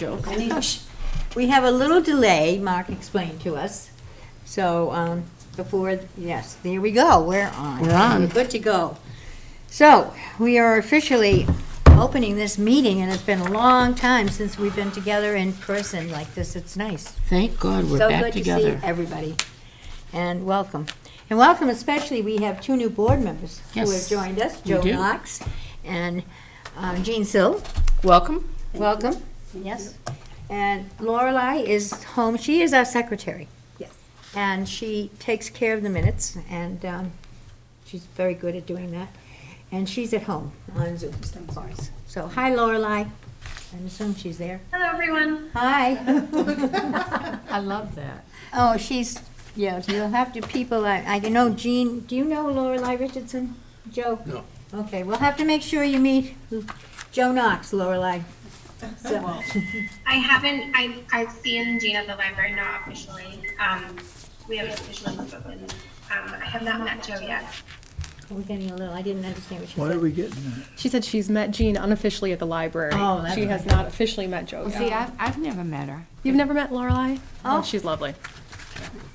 joke. We have a little delay, Mark explained to us. So, before, yes, there we go, we're on. We're on. We're good to go. So, we are officially opening this meeting, and it's been a long time since we've been together in person like this. It's nice. Thank God we're back together. So good to see everybody, and welcome. And welcome especially, we have two new board members who have Yes, joined us, we Joe do. Knox and Jean Sill. Welcome. Welcome, yes. And Lorelei is home, she is our secretary. Yes. And she takes care of the minutes, and she's very good at doing that. And she's at home on Zoom, of course. So, hi Lorelei, I assume she's there. Hello, everyone. Hi. I love that. Oh, she's, yeah, you'll have to people, I know Jean, do you know Lorelei Richardson? Joe? No. Okay, we'll have to make sure you meet Joe Knox, Lorelei. So, I haven't, I've seen Jean at the library, not officially. We haven't officially spoken. I have not met Joe yet. we're getting a little, I didn't understand what she Why said. are we getting that? She said she's met Jean unofficially at the library. Oh, that's She has right. not officially met Joe Well, yet. see, I've never met her. You've never met Lorelei? Oh. She's lovely.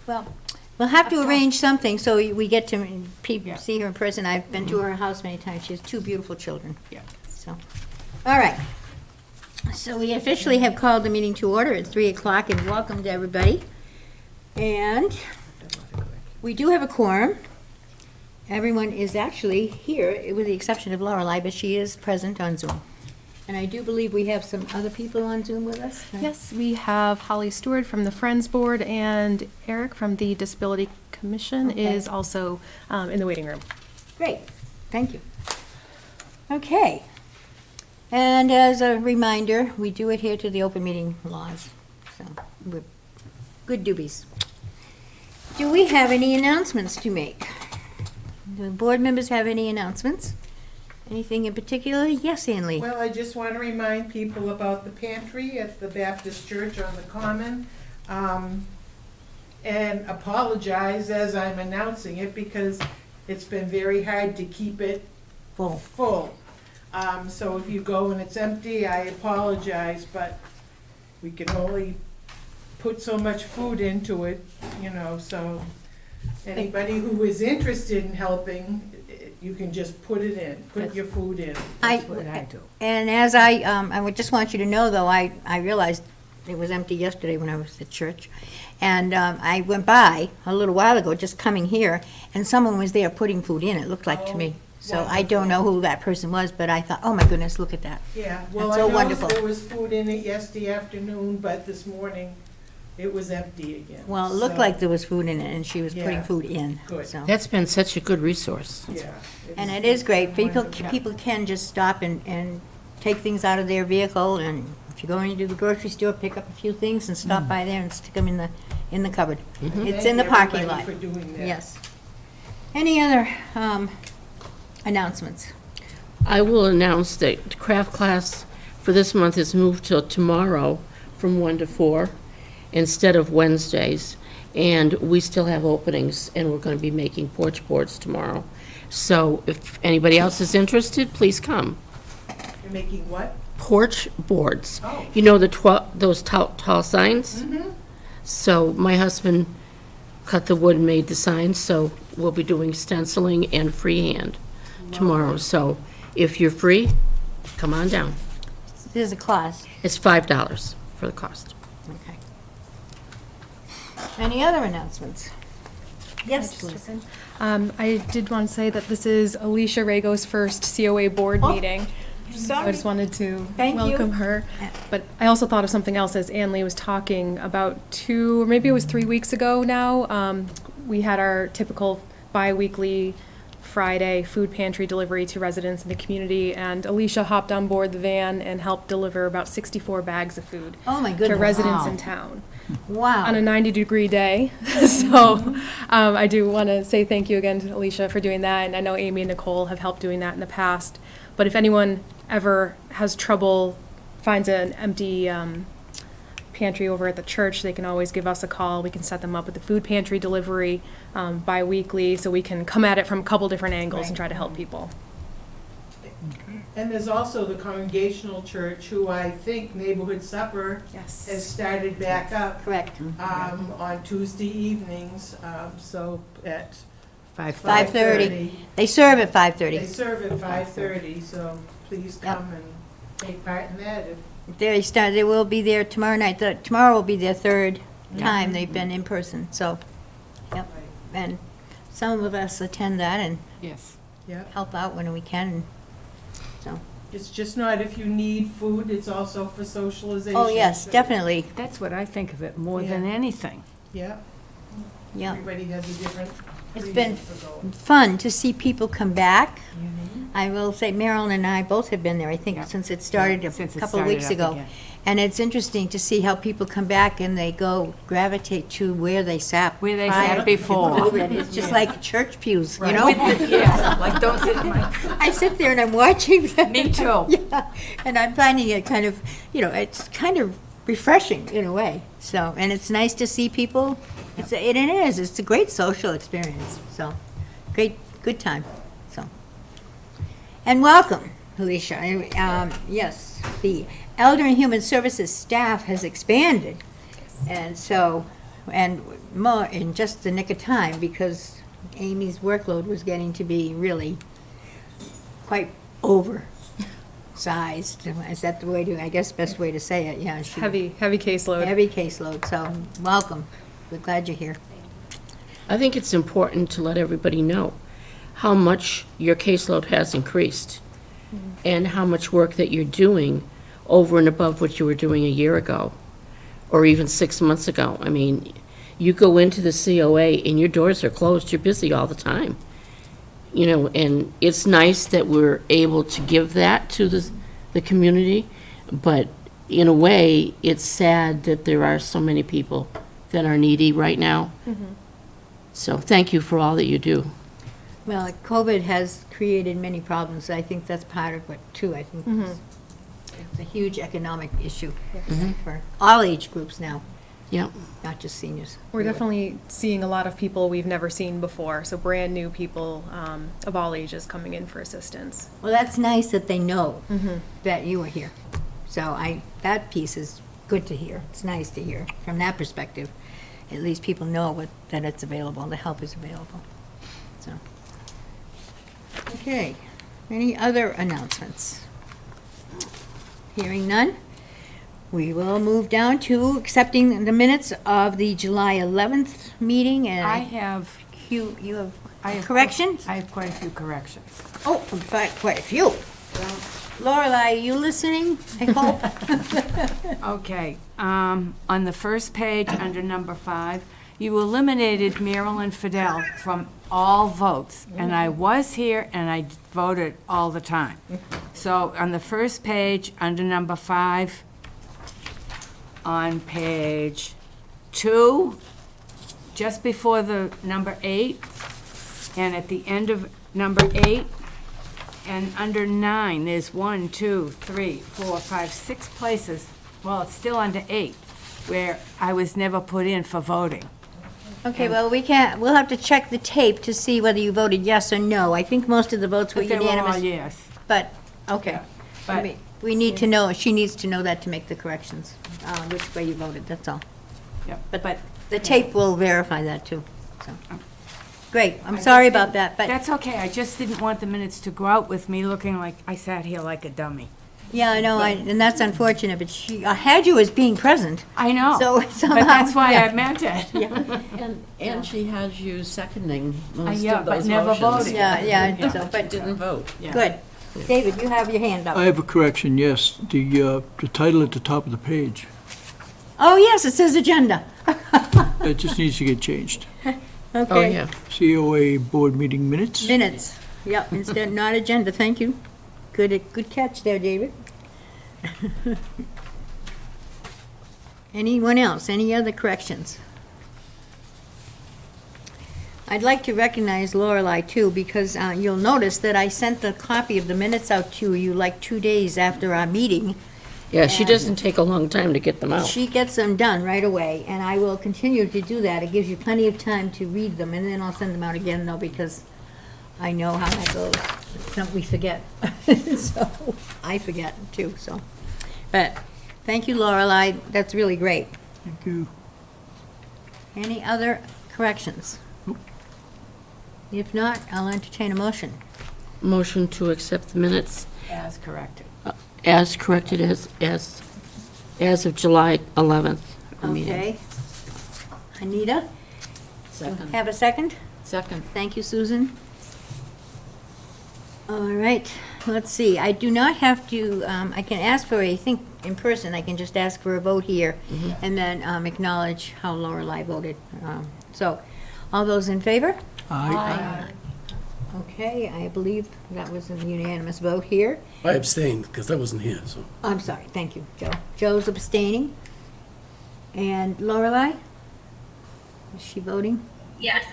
Well, we'll have to arrange something so we get to Yeah. see her in person. I've been to her house many times. She has two beautiful children. Yeah. So, all right. So we officially have called the meeting to order at 3 o'clock, and welcome to everybody. And we do have a quorum. Everyone is actually here, with the exception of Lorelei, but she is present on Zoom. And I do believe we have some other people on Zoom with us. Yes, we have Holly Stewart from the Friends Board, and Eric from the Disability Commission Okay. is also in the waiting room. Great, thank you. Okay. And as a reminder, we do adhere to the open meeting laws, so we're good doobies. Do we have any announcements to make? Do the board members have any announcements? Anything in particular? Yes, Ann Lee? Well, I just want to remind people about the pantry at the Baptist Church on the Common, and apologize as I'm announcing it because it's been very hard to keep it full. So if you go and it's empty, I apologize, but we can only put so much food into it, you know, so anybody who is interested in helping, you can just put it in, put your food in. That's what I do. And as I would just want you to know, though, I realized it was empty yesterday when I was at church. And I went by a little while ago, just coming here, and someone was there putting food in, it looked like to me. So I don't know who that person was, but I thought, oh my goodness, look at that. Yeah, well, That's I so know wonderful. there was food in it yesterday afternoon, but this morning it was empty again. Well, it looked So, like there was food in it, and she was putting Yeah. food in, Good. so. That's been such a good resource. Yeah. And it's- it is great. People, wonderful. people can just stop and take things out of their vehicle, and if you're going to the grocery store, pick up a few things and stop by there and stick them in the cupboard. It's in the Thank parking everybody lot. for doing that. Yes. Any other announcements? I will announce that the craft class for this month is moved till tomorrow from 1 to 4 instead of Wednesdays. And we still have openings, and we're going to be making porch boards tomorrow. So if anybody else is interested, please come. You're making what? Porch boards. Oh. You know those tall signs? Mm-hmm. So my husband cut the wood and made the signs, so we'll be doing stenciling and freehand tomorrow. So if you're free, come on down. There's a class. It's $5 for the cost. Okay. Any other announcements? Yes, Can I please. just jump in? I did want to say that this is Alicia Rhaego's first COA board Oh, meeting. So I Sorry. just wanted to Thank you. welcome her. But I also thought of something else as Ann Lee was talking about 2, or maybe it was 3 weeks ago now. We had our typical bi-weekly Friday food pantry delivery to residents in the community, and Alicia hopped on board the van and helped deliver about 64 bags of food Oh, my to goodness. residents Wow. in town Wow. on a 90-degree day. So I do want to say thank you again to Alicia for doing that, and I know Amy and Nicole have helped doing that in the past. But if anyone ever has trouble, finds an empty pantry over at the church, they can always give us a call. We can set them up with the food pantry delivery bi-weekly, so we can come at it from a couple different angles and try to help people. And there's also the Congregational Church, who I think Neighborhood Supper has Yes. started back up Correct. on Tuesday evenings, so at 5:30. They serve at They 5:30. serve at 5:30, so please Yep. come and take part in that. They will be there tomorrow night. Tomorrow will be their third time they've been in person, so, yep. And some of us attend that and Yes. Yeah, help out when we can, so. it's just not if you need food, it's also for socialization. Oh, yes, so- definitely, That's what I think of it more than Yeah. anything. Yeah, yeah. everybody has a different It's reason been for going. fun to see people come back. I will say Marilyn and I both have been there, I think, Yeah. since it started a Since it couple of started weeks up ago. again. And it's interesting to see how people come back and they go gravitate to where they sat. Where they prior sat to before. COVID. It's just like church pews, you know? Yeah, like don't sit in my, I sit there and I'm watching them. me too. Yeah, and I'm finding it kind of, it's kind of refreshing in a way. So, and it's nice to see people. It's a great social experience. So, good time. So, and welcome, Alicia. Yes, the Elder and Human Services staff has expanded, and so, and more in just the nick of time because Amy's workload was getting to be really quite oversized. Is that the way to, I guess, best way to say it? Yeah. Heavy caseload. Heavy caseload, so welcome. We're glad you're here. I think it's important to let everybody know how much your caseload has increased and how much work that you're doing over and above what you were doing a year ago or even 6 months ago. I mean, you go into the COA and your doors are closed, you're busy all the time. And it's nice that we're able to give that to the community, but in a way, it's sad that there are so many people that are needy right now. So thank you for all that you do. Well, COVID has created many problems. I think that's part of it, too. I think it's a huge economic issue for all age groups now, Yep. not just seniors. We're definitely seeing a lot of people we've never seen before, so brand new people of all ages coming in for assistance. Well, that's nice that they know that you are here. So that piece is good to hear. It's nice to hear from that perspective. At least people know that it's available, the help is available. So, okay. Any other announcements? Hearing none, we will move down to accepting the minutes of the July 11th meeting. And I have, you have I have corrections? I have quite a few corrections. Oh, in fact, quite a few. Lorelei, are you listening? I hope. Okay, on the first page, under number 5, you eliminated Marilyn Fidel from all votes, and I was here and I voted all the time. So on the first page, under number 5, on page 2, just before the number 8, and at the end of number 8, and under 9, there's 1, 2, 3, 4, 5, 6 places, well, it's still under 8, where I was never put in for voting. Okay, well, we'll have to check the tape to see whether you voted yes or no. I think most of the votes were But they were all unanimous. yes. But, okay. Yeah, but- We need to know, she needs to know that to make the corrections, which way you voted, that's all. Yep. But the tape will verify that, too, so. Great, I'm sorry about that, but, That's okay, I just didn't want the minutes to go out with me looking like I sat here like a dummy. yeah, I know, and that's unfortunate, but I had you as being present. I know, So but somehow, that's why yeah. I meant it. And she has you seconding most Yeah, of but those never motions. voted. Yeah, so, but, Didn't vote. Yeah. good. David, you have your hand I up. have a correction, yes. The title at the top of the page, Oh, yes, it says agenda. that just needs to get changed. Oh, Okay. yeah. COA board meeting minutes. Minutes, yep, instead, not agenda, thank you. Good catch there, David. Anyone else, any other corrections? I'd like to recognize Lorelei too, because you'll notice that I sent the copy of the minutes out to you like 2 days after our meeting. Yeah, she doesn't take a long time to get them out. She gets them done right away, and I will continue to do that. It gives you plenty of time to read them, and then I'll send them out again though, because I know how that goes. Some we forget. So, I forget too, so. But, thank you, Lorelei, that's really great. Thank you. Any other corrections? If not, I'll entertain a motion. Motion to accept the minutes As corrected. as corrected as of July 11th. meeting. Okay. Anita, Second. have a second? Second. Thank you, Susan. All right, let's see, I do not have to, I can ask for, I think, in person, I can just ask for a vote here, and then acknowledge how Lorelei voted. So, all those in favor? Aye. Okay, I believe that was a unanimous vote here. I abstained because I wasn't here, so. I'm sorry, thank you, Joe. Joe's abstaining. And Lorelei? Is she voting? Yes.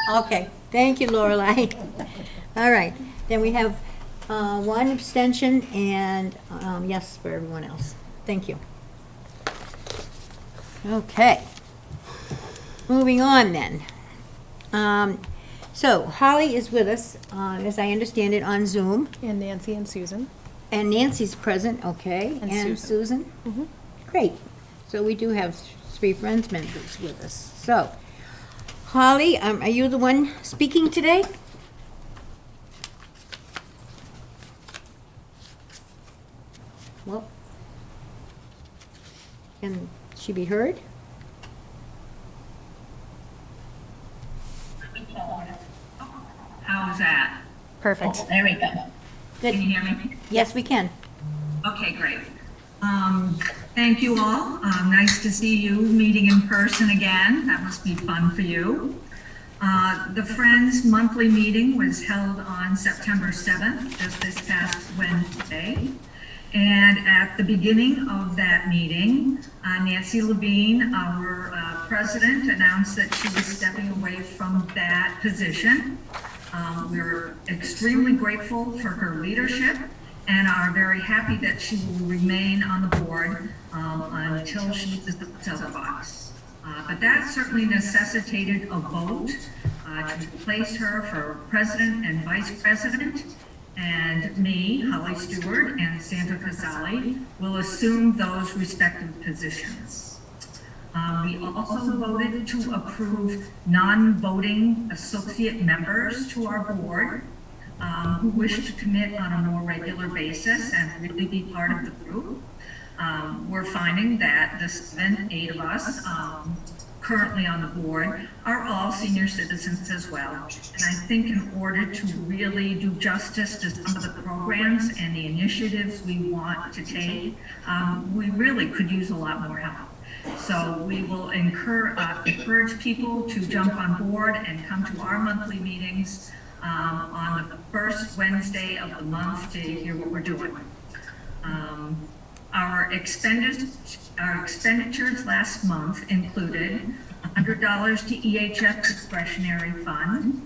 Okay, thank you, Lorelei. All right, then we have one abstention and yes for everyone else. Thank you. Okay. Moving on then. So Holly is with us, as I understand it, on Zoom, And Nancy and Susan. and Nancy's present, okay? And Susan? Mhm. Great. So we do have three Friends members with us. So, Holly, are you the one speaking today? Well, can she be heard? How's that? Perfect. There we go. Good. Can you hear me? Yes, we can. Okay, great. Thank you all. Nice to see you meeting in person again. That must be fun for you. The Friends monthly meeting was held on September 7th, just this past Wednesday. And at the beginning of that meeting, Nancy Levine, our president, announced that she was stepping away from that position. We're extremely grateful for her leadership and are very happy that she will remain on the board until she visits otherwise. But that certainly necessitated a vote to replace her for president and vice president. And me, Holly Stewart, and Sandra Casali will assume those respective positions. We also voted to approve non-voting associate members to our board who wish to commit on a more regular basis and really be part of the group. We're finding that the 8 of us currently on the board are all senior citizens as well. And I think in order to really do justice to some of the programs and the initiatives we want to take, we really could use a lot more help. So we will encourage people to jump on board and come to our monthly meetings on the first Wednesday of the month to hear what we're doing. Our expenditures last month included $100 to EHS discretionary fund,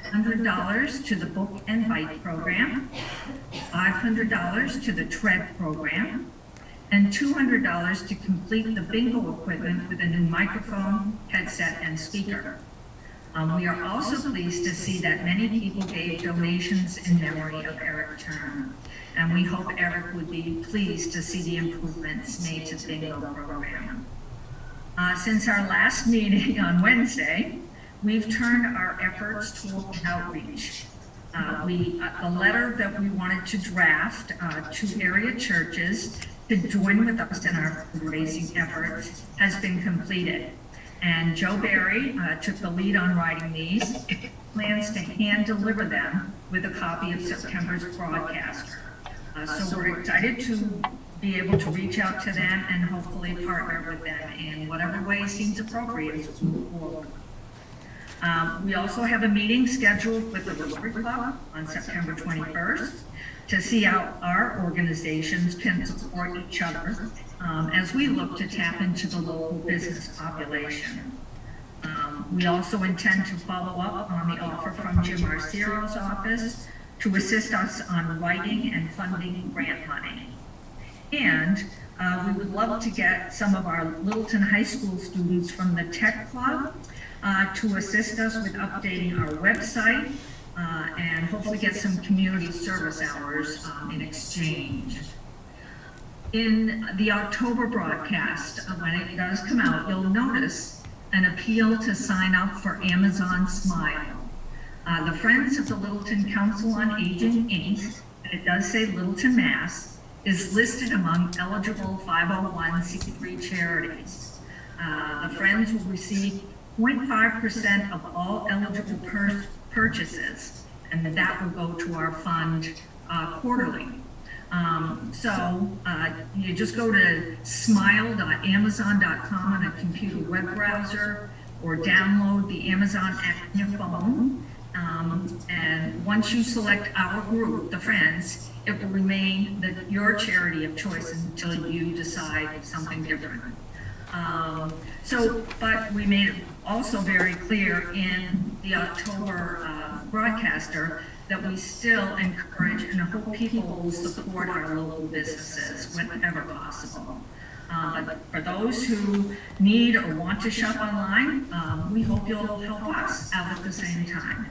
$100 to the Book and Bite program, $500 to the TREAD program, and $200 to complete the bingo equipment with a new microphone, headset, and speaker. We are also pleased to see that many people gave donations in memory of Eric Turner. And we hope Eric would be pleased to see the improvements made to the bingo program. Since our last meeting on Wednesday, we've turned our efforts toward outreach. The letter that we wanted to draft to area churches to join with us in our fundraising efforts has been completed. And Joe Barry took the lead on writing these, plans to hand deliver them with a copy of September's broadcast. So we're excited to be able to reach out to them and hopefully partner with them in whatever way seems appropriate as we move forward. We also have a meeting scheduled with the Rotary Club on September 21st to see how our organizations can support each other as we look to tap into the local business population. We also intend to follow up on the offer from Jim Arcero's office to assist us on writing and funding grant money. And we would love to get some of our Littleton High School students from the Tech Club to assist us with updating our website and hopefully get some community service hours in exchange. In the October broadcast, when it does come out, you'll notice an appeal to sign up for Amazon Smile. The Friends of the Littleton Council on Aging, Inc., and it does say Littleton, Mass., is listed among eligible 501c3 charities. The Friends will receive 0.5% of all eligible purchases, and that will go to our fund quarterly. You just go to smile.amazon.com on a computer web browser, or download the Amazon app on your phone. And once you select our group, the Friends, it will remain your charity of choice until you decide something different. But we made it also very clear in the October broadcaster that we still encourage and hope people will support our local businesses whenever possible. But for those who need or want to shop online, we hope you'll help us out at the same time.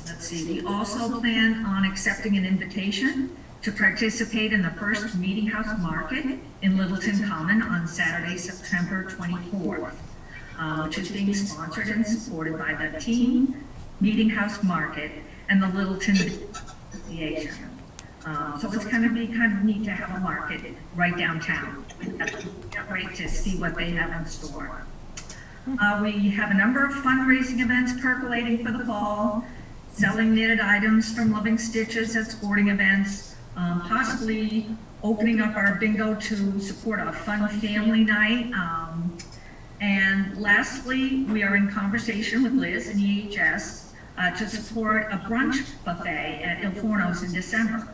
Let's see, we also plan on accepting an invitation to participate in the first Meeting House Market in Littleton Common on Saturday, September 24th, which is being sponsored and supported by the Team Meeting House Market and the Littleton Association. So it's kind of neat to have a market right downtown. Can't wait to see what they have in store. We have a number of fundraising events percolating for the fall, selling knitted items from Loving Stitches at sporting events, possibly opening up our bingo to support a fun family night. And lastly, we are in conversation with Liz and EHS to support a brunch buffet at Il Forno's in December.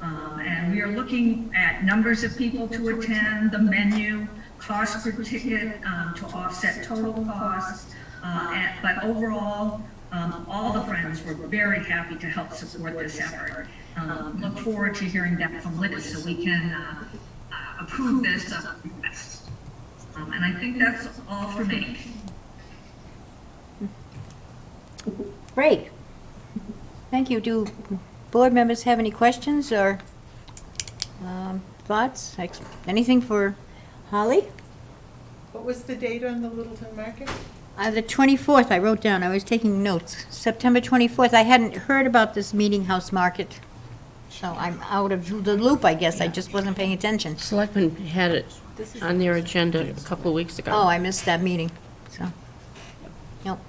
And we are looking at numbers of people to attend, the menu, cost per ticket to offset total costs. But overall, all the Friends were very happy to help support this effort. Look forward to hearing that from Liz so we can approve this request. And I think that's all for me. Great. Thank you. Do board members have any questions or thoughts? Anything for Holly? What was the date on the Littleton Market? The 24th, I wrote down. I was taking notes. September 24th. I hadn't heard about this Meeting House Market, so I'm out of the loop, I guess. I just wasn't paying attention. Selectmen had it on their agenda a couple of weeks ago. Oh, I missed that meeting, so. Nope.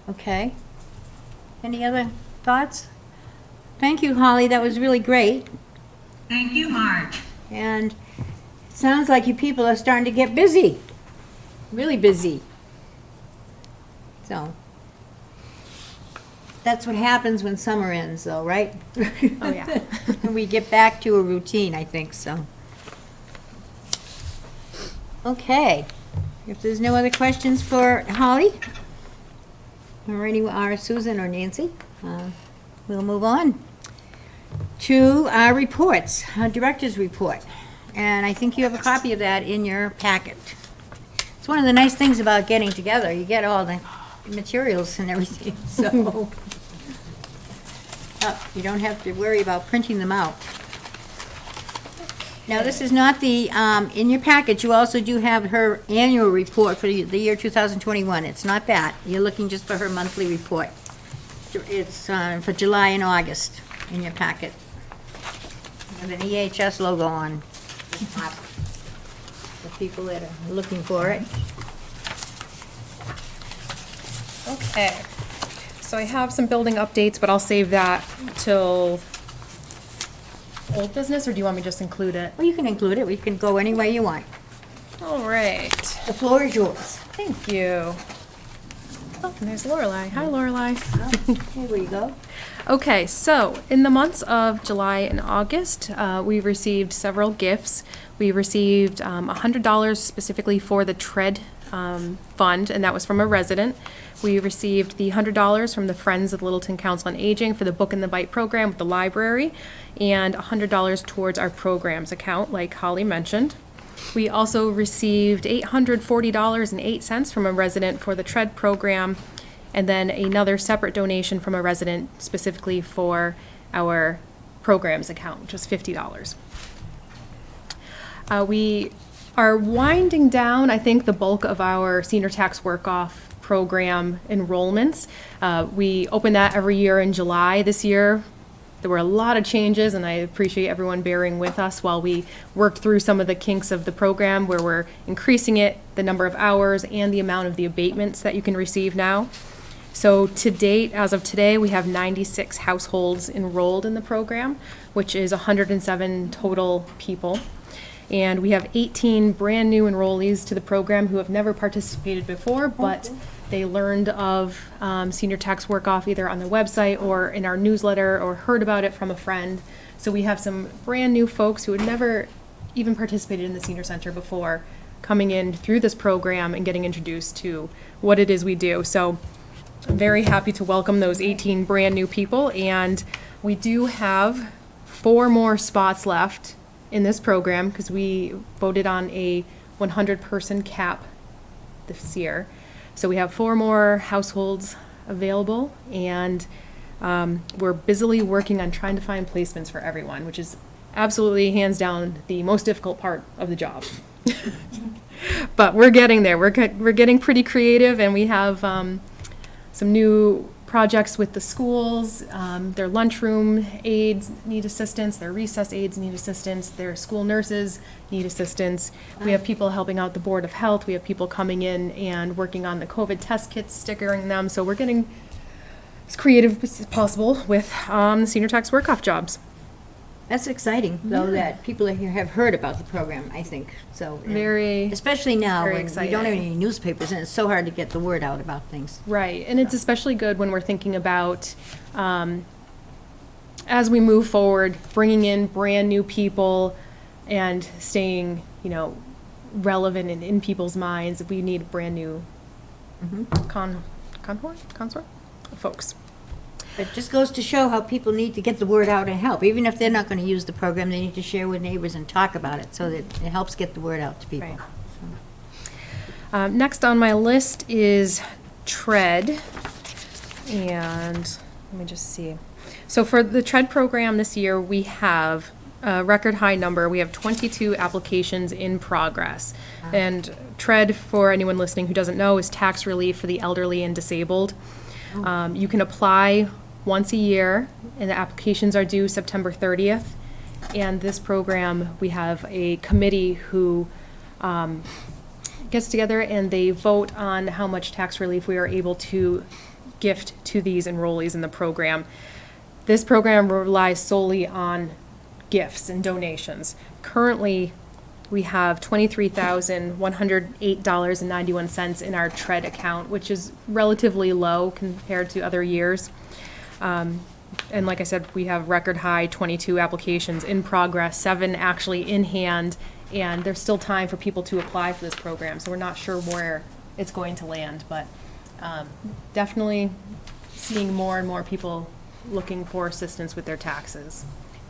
Okay. Any other thoughts? Thank you, Holly. That was really great. Thank you, Marge. And it sounds like you people are starting to get busy. Really busy. So. That's what happens when summer ends, though, right? Oh, yeah. And we get back to a routine, I think, so. Okay. If there's no other questions for Holly, or Susan or Nancy, we'll move on to our reports, our director's report. And I think you have a copy of that in your packet. It's one of the nice things about getting together. You get all the materials and everything, so you don't have to worry about printing them out. Now, this is not the, in your package, you also do have her annual report for the year 2021. It's not that. You're looking just for her monthly report. It's for July and August in your packet. And an EHS logo on top for people that are looking for it. Okay. So I have some building updates, but I'll save that till old business, or do you want me to just include it? Well, you can include it. We can go any way you want. All right. The floor is yours. Thank you. Oh, and there's Lorelei. Hi, Lorelei. Here we go. Okay, so in the months of July and August, we received several gifts. We received $100 specifically for the TREAD fund, and that was from a resident. We received the $100 from the Friends of the Littleton Council on Aging for the Book and the Bite program with the library, and $100 towards our programs account, like Holly mentioned. We also received $840.08 from a resident for the TREAD program, and then another separate donation from a resident specifically for our programs account, which was $50. We are winding down, I think, the bulk of our senior tax work-off program enrollments. We open that every year in July. This year, there were a lot of changes, and I appreciate everyone bearing with us while we worked through some of the kinks of the program, where we're increasing it, the number of hours, and the amount of the abatements that you can receive now. So to date, as of today, we have 96 households enrolled in the program, which is 107 total people. And we have 18 brand-new enrollees to the program who have never participated before, but they learned of senior tax work-off either on the website or in our newsletter or heard about it from a friend. So we have some brand-new folks who had never even participated in the senior center before coming in through this program and getting introduced to what it is we do. So I'm very happy to welcome those 18 brand-new people, and we do have 4 more spots left in this program because we voted on a 100-person cap this year. So we have 4 more households available, and we're busily working on trying to find placements for everyone, which is absolutely hands down the most difficult part of the job. But we're getting there. We're getting pretty creative, and we have some new projects with the schools. Their lunchroom aides need assistance, their recess aides need assistance, their school nurses need assistance. We have people helping out the Board of Health. We have people coming in and working on the COVID test kits, stickering them. So we're getting as creative as possible with the senior tax work-off jobs. That's exciting, though, that people here have heard about the program, I think, so. and Very, Especially now, very when we don't have exciting. any newspapers, and it's so hard to get the word out about things. right. And it's especially good when we're thinking about, as we move forward, bringing in brand-new people and staying, relevant and in people's minds. We need brand-new consort folks. It just goes to show how people need to get the word out and help. Even if they're not going to use the program, they need to share with neighbors and talk about it so that it helps get the word out to people. Right. Next on my list is TREAD. And let me just see. So for the TREAD program this year, we have a record high number. We have 22 applications in progress. And TREAD, for anyone listening who doesn't know, is tax relief for the elderly and disabled. You can apply once a year, and the applications are due September 30th. And this program, we have a committee who gets together and they vote on how much tax relief we are able to gift to these enrollees in the program. This program relies solely on gifts and donations. Currently, we have $23,108.91 in our TREAD account, which is relatively low compared to other years. And like I said, we have record high 22 applications in progress, 7 actually in hand, and there's still time for people to apply for this program. So we're not sure where it's going to land, but definitely seeing more and more people looking for assistance with their taxes.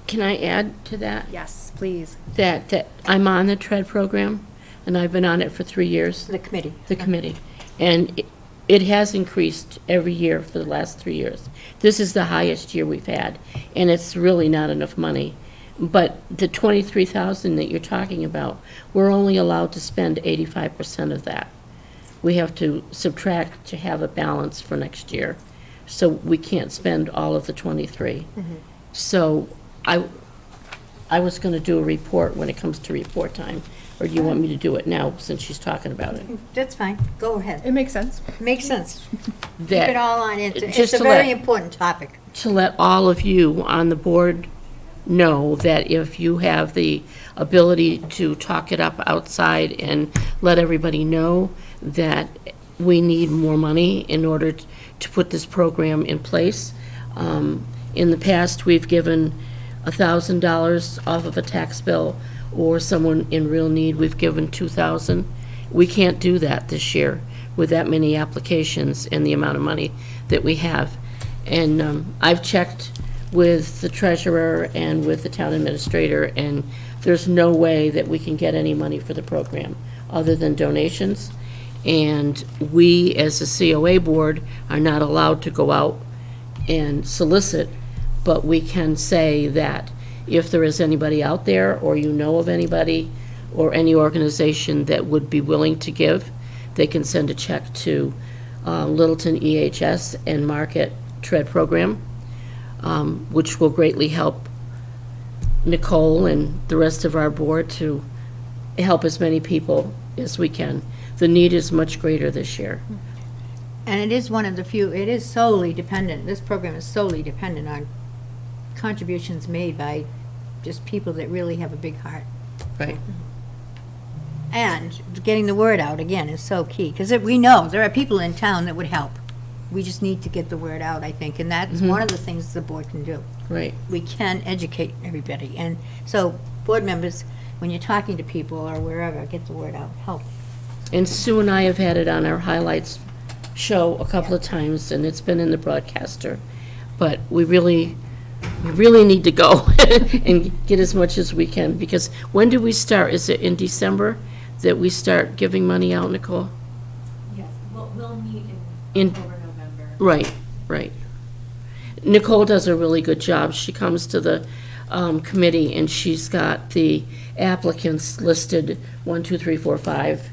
Can I add to that? Yes, please. That I'm on the TREAD program, and I've been on it for 3 years, The committee. the committee. And it has increased every year for the last 3 years. This is the highest year we've had, and it's really not enough money. But the 23,000 that you're talking about, we're only allowed to spend 85% of that. We have to subtract to have a balance for next year. So we can't spend all of the 23. So I was going to do a report when it comes to report time, or do you want me to do it now since she's talking about it? That's fine. Go ahead. It makes sense. Makes sense. Keep That- it all on. It's just a to very let- important topic. To let all of you on the board know that if you have the ability to talk it up outside and let everybody know that we need more money in order to put this program in place. In the past, we've given $1,000 off of a tax bill, or someone in real need, we've given $2,000. We can't do that this year with that many applications and the amount of money that we have. And I've checked with the treasurer and with the town administrator, and there's no way that we can get any money for the program other than donations. And we, as the COA board, are not allowed to go out and solicit, but we can say that if there is anybody out there, or you know of anybody, or any organization that would be willing to give, they can send a check to Littleton EHS and mark it TREAD program, which will greatly help Nicole and the rest of our board to help as many people as we can. The need is much greater this year. And it is one of the few, it is solely dependent, this program is solely dependent on contributions made by just people that really have a big heart. Right. And getting the word out, again, is so key, because we know there are people in town that would help. We just need to get the word out, I think, and that's one of the things the board can do. Right. We can educate everybody, and so, board members, when you're talking to people or wherever, get the word out, help. And Sue and I have had it on our highlights show a couple of times, and it's been in the broadcaster. But we really need to go and get as much as we can, because when do we start? Is it in December that we start giving money out, Nicole? Yes, we'll meet In- October, November. Right, right. Nicole does a really good job. She comes to the committee, and she's got the applicants listed, 1, 2, 3, 4, 5,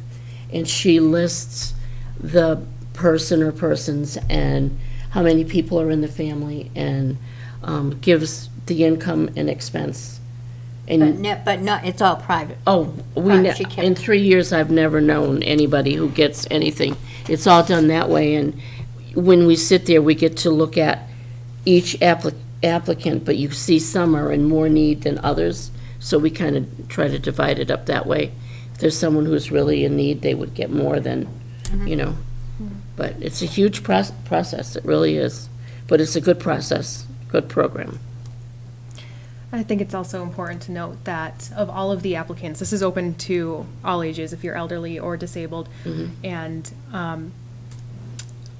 and she lists the person or persons and how many people are in the family, and gives the income and expense. And But not, it's all private. oh, She can't- in 3 years, I've never known anybody who gets anything. It's all done that way, and when we sit there, we get to look at each applicant, but you see some are in more need than others, so we kind of try to divide it up that way. If there's someone who's really in need, they would get more than, you know. But it's a huge process, it really is. But it's a good process, good program. I think it's also important to note that of all of the applicants, this is open to all ages if you're elderly or disabled, and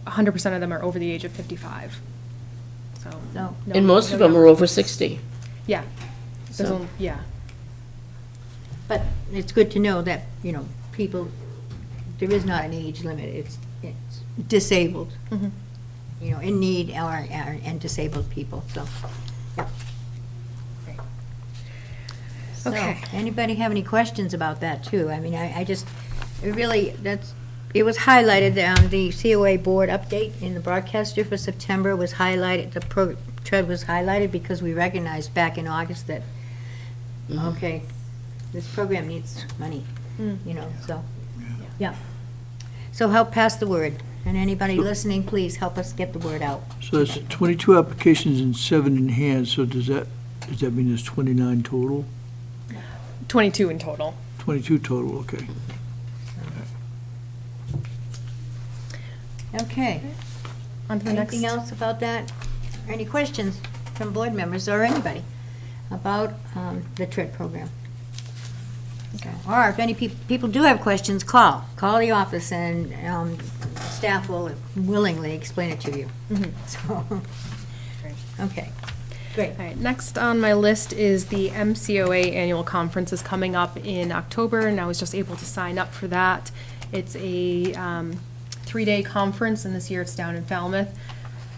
100% of them are over the age of 55. So, No. And most of them are over 60. Yeah. There's So- only- yeah. But it's good to know that, people, there is not an age limit, it's disabled, in need and disabled people, so, yeah. So, Okay. anybody have any questions about that, too? I mean, it was highlighted, the COA board update in the broadcaster for September was highlighted, the TREAD was highlighted because we recognized back in August that, okay, this program needs money, so, yeah. So help pass the word, and anybody listening, please help us get the word out. So that's 22 applications and 7 in hand, so does that mean there's 29 total? 22 in total. 22 total, okay. Okay. On to the next. Anything else about that? Any questions from board members or anybody about the TREAD program? Or if any people do have questions, call the office, and staff will willingly explain it to you. So, okay, great. All right, next on my list is the MCOA Annual Conference is coming up in October, and I was just able to sign up for that. It's a 3-day conference, and this year it's down in Falmouth.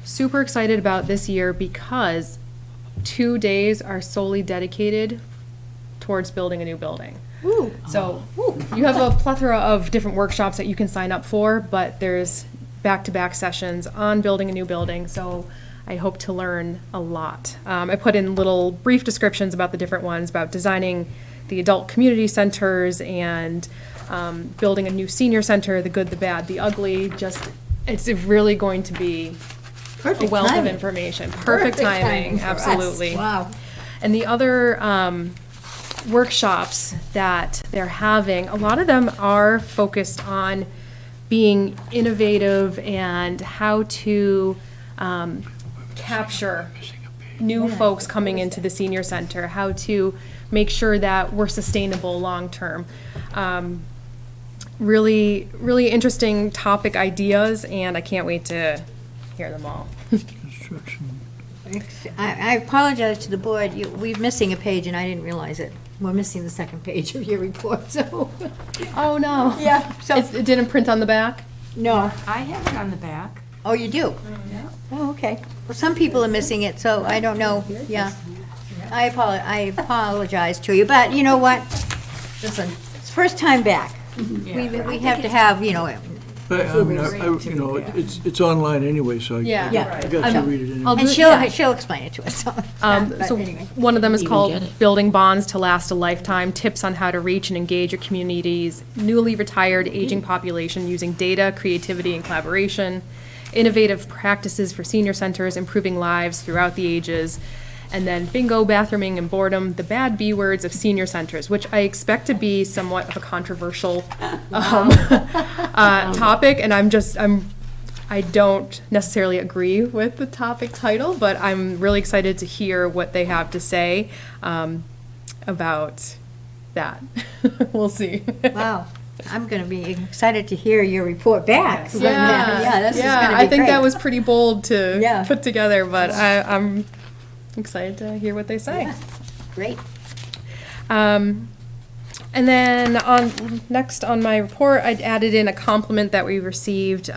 Super excited about this year because 2 days are solely dedicated towards building a new building. Ooh. So you have a plethora of different workshops that you can sign up for, but there's back-to-back sessions on building a new building, so I hope to learn a lot. I put in little brief descriptions about the different ones, about designing the adult community centers and building a new senior center, the good, the bad, the ugly. It's really going to be a Perfect wealth of timing. information. Perfect timing, for us. absolutely. Wow. And the other workshops that they're having, a lot of them are focused on being innovative and how to capture new folks coming into the senior center, how to make sure that we're sustainable long-term. Really, really interesting topic ideas, and I can't wait to hear them all. Construction. I apologize to the board, we're missing a page and I didn't realize it. we're missing the second page of your report, so. Oh, no. Yeah, so, It didn't print on the back? no. I have it on the back. Oh, you do? Oh, okay. Well, some people are missing it, so I don't know, yeah. I apologize to you, but you know what? Listen, it's first time back. We have to have, But, you know, it's online anyway, so I Yeah. I got to read it anyway. I'll do and it, yeah. she'll explain it to us, so. But So anyway. one of them is Even called get it. Building Bonds to Last a Lifetime, Tips on How to Reach and Engage Your Community's Newly Retired Aging Population Using Data, Creativity, and Collaboration, Innovative Practices for Senior Centers, Improving Lives Throughout the Ages, and then Bingo, Bathrooming, and Boredom, the Bad B Words of Senior Centers, which I expect to be somewhat of a controversial topic, and I don't necessarily agree with the topic title, but I'm really excited to hear what they have to say about that. We'll see. Wow, I'm gonna be excited to hear your report back. Yeah, this is gonna be I think that great. was pretty bold to Yeah. put together, but I'm excited to hear what they say. Yeah, great. And then next on my report, I added in a compliment that we received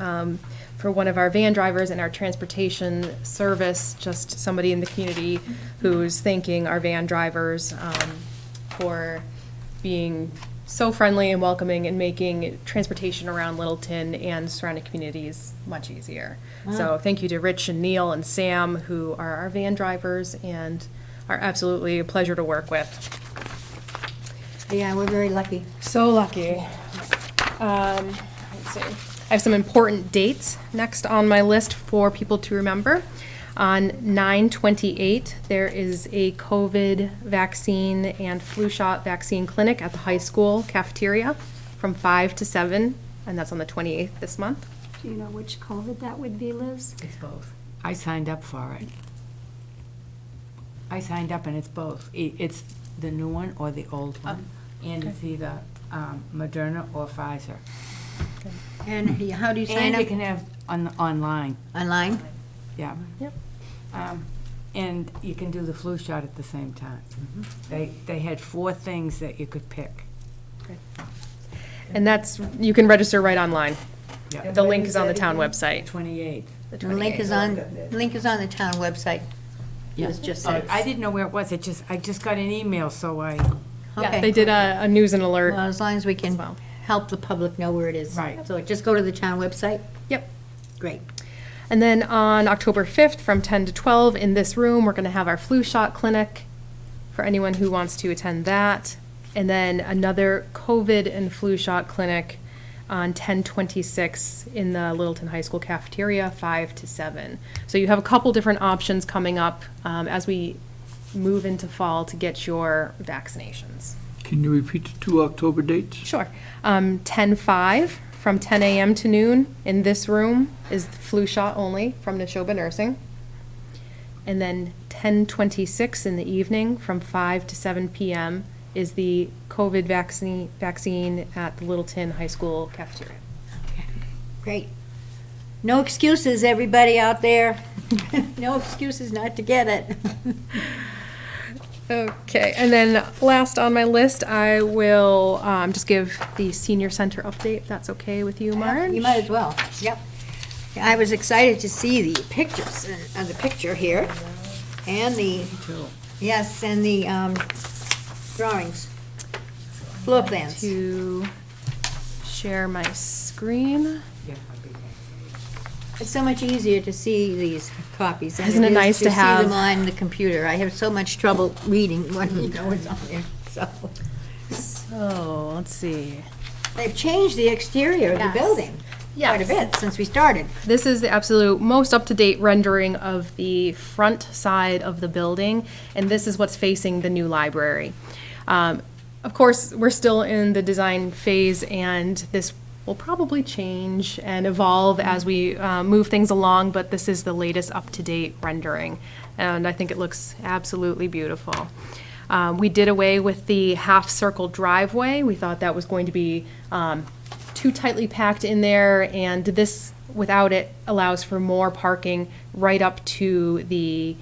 for one of our van drivers in our transportation service, just somebody in the community who's thanking our van drivers for being so friendly and welcoming and making transportation around Littleton and surrounding communities much easier. So thank you to Rich and Neil and Sam, who are our van drivers and are absolutely a pleasure to work with. Yeah, we're very lucky. So lucky. Let's see. I have some important dates next on my list for people to remember. On 9/28, there is a COVID vaccine and flu shot vaccine clinic at the high school cafeteria from 5 to 7, and that's on the 28th this month. Do you know which COVID that would be, Liz? It's both. I signed up for it. I signed up and it's both. It's the new one or the old one. And it's either Moderna or Pfizer. And how do you sign And you up? can have online, Online? yeah. Yep. And you can do the flu shot at the same time. They had 4 things that you could pick. And that's, you can register right online. Yeah. The link is on the town website. 28th. The link is on the town website. It just says. I didn't know where it was. I just got an email, so I, Yeah, they Okay. did a news and alert. Well, as long as we can well. help the public know where it is. Right. So just go to the town website? Yep. Great. And then on October 5th, from 10 to 12, in this room, we're going to have our flu shot clinic for anyone who wants to attend that. And then another COVID and flu shot clinic on 10/26 in the Littleton High School cafeteria, 5 to 7. So you have a couple different options coming up as we move into fall to get your vaccinations. Can you repeat the 2 October dates? Sure. 10/5 from 10 a.m. to noon in this room is the flu shot only from Neshoba Nursing. And then 10/26 in the evening from 5 to 7 p.m. is the COVID vaccine at the Littleton High School cafeteria. Great. No excuses, everybody out there. No excuses not to get it. Okay, and then last on my list, I will just give the senior center update, if that's okay with you, Marge? You might as well. Yep. I was excited to see the pictures, the picture here, and the, yes, and the drawings, floor plans. To share my screen. It's so much easier to see these copies than Isn't it is nice to see have- them on the computer. I have so much trouble reading when you know it's on there, so. So, let's see. They've changed the exterior of the building quite a Yes. bit since we started. This is the absolute most up-to-date rendering of the front side of the building, and this is what's facing the new library. Of course, we're still in the design phase, and this will probably change and evolve as we move things along, but this is the latest up-to-date rendering, and I think it looks absolutely beautiful. We did away with the half-circle driveway. We thought that was going to be too tightly packed in there, and this, without it, allows for more parking right up to the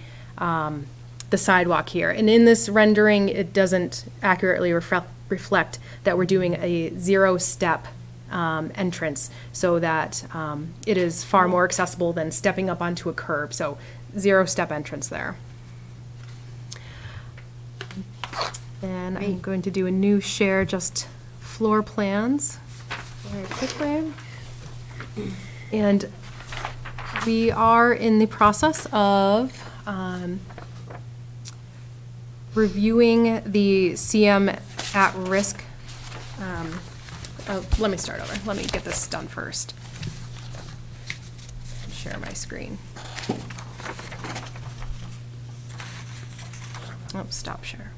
the sidewalk here. And in this rendering, it doesn't accurately reflect that we're doing a zero-step entrance, so that it is far more accessible than stepping up onto a curb. So zero-step entrance there. And I'm going to do a new share just floor plans very quickly. And we are in the process of reviewing the CM at risk. Let me start over. Let me get this done first. Share my screen. Oh, stop share.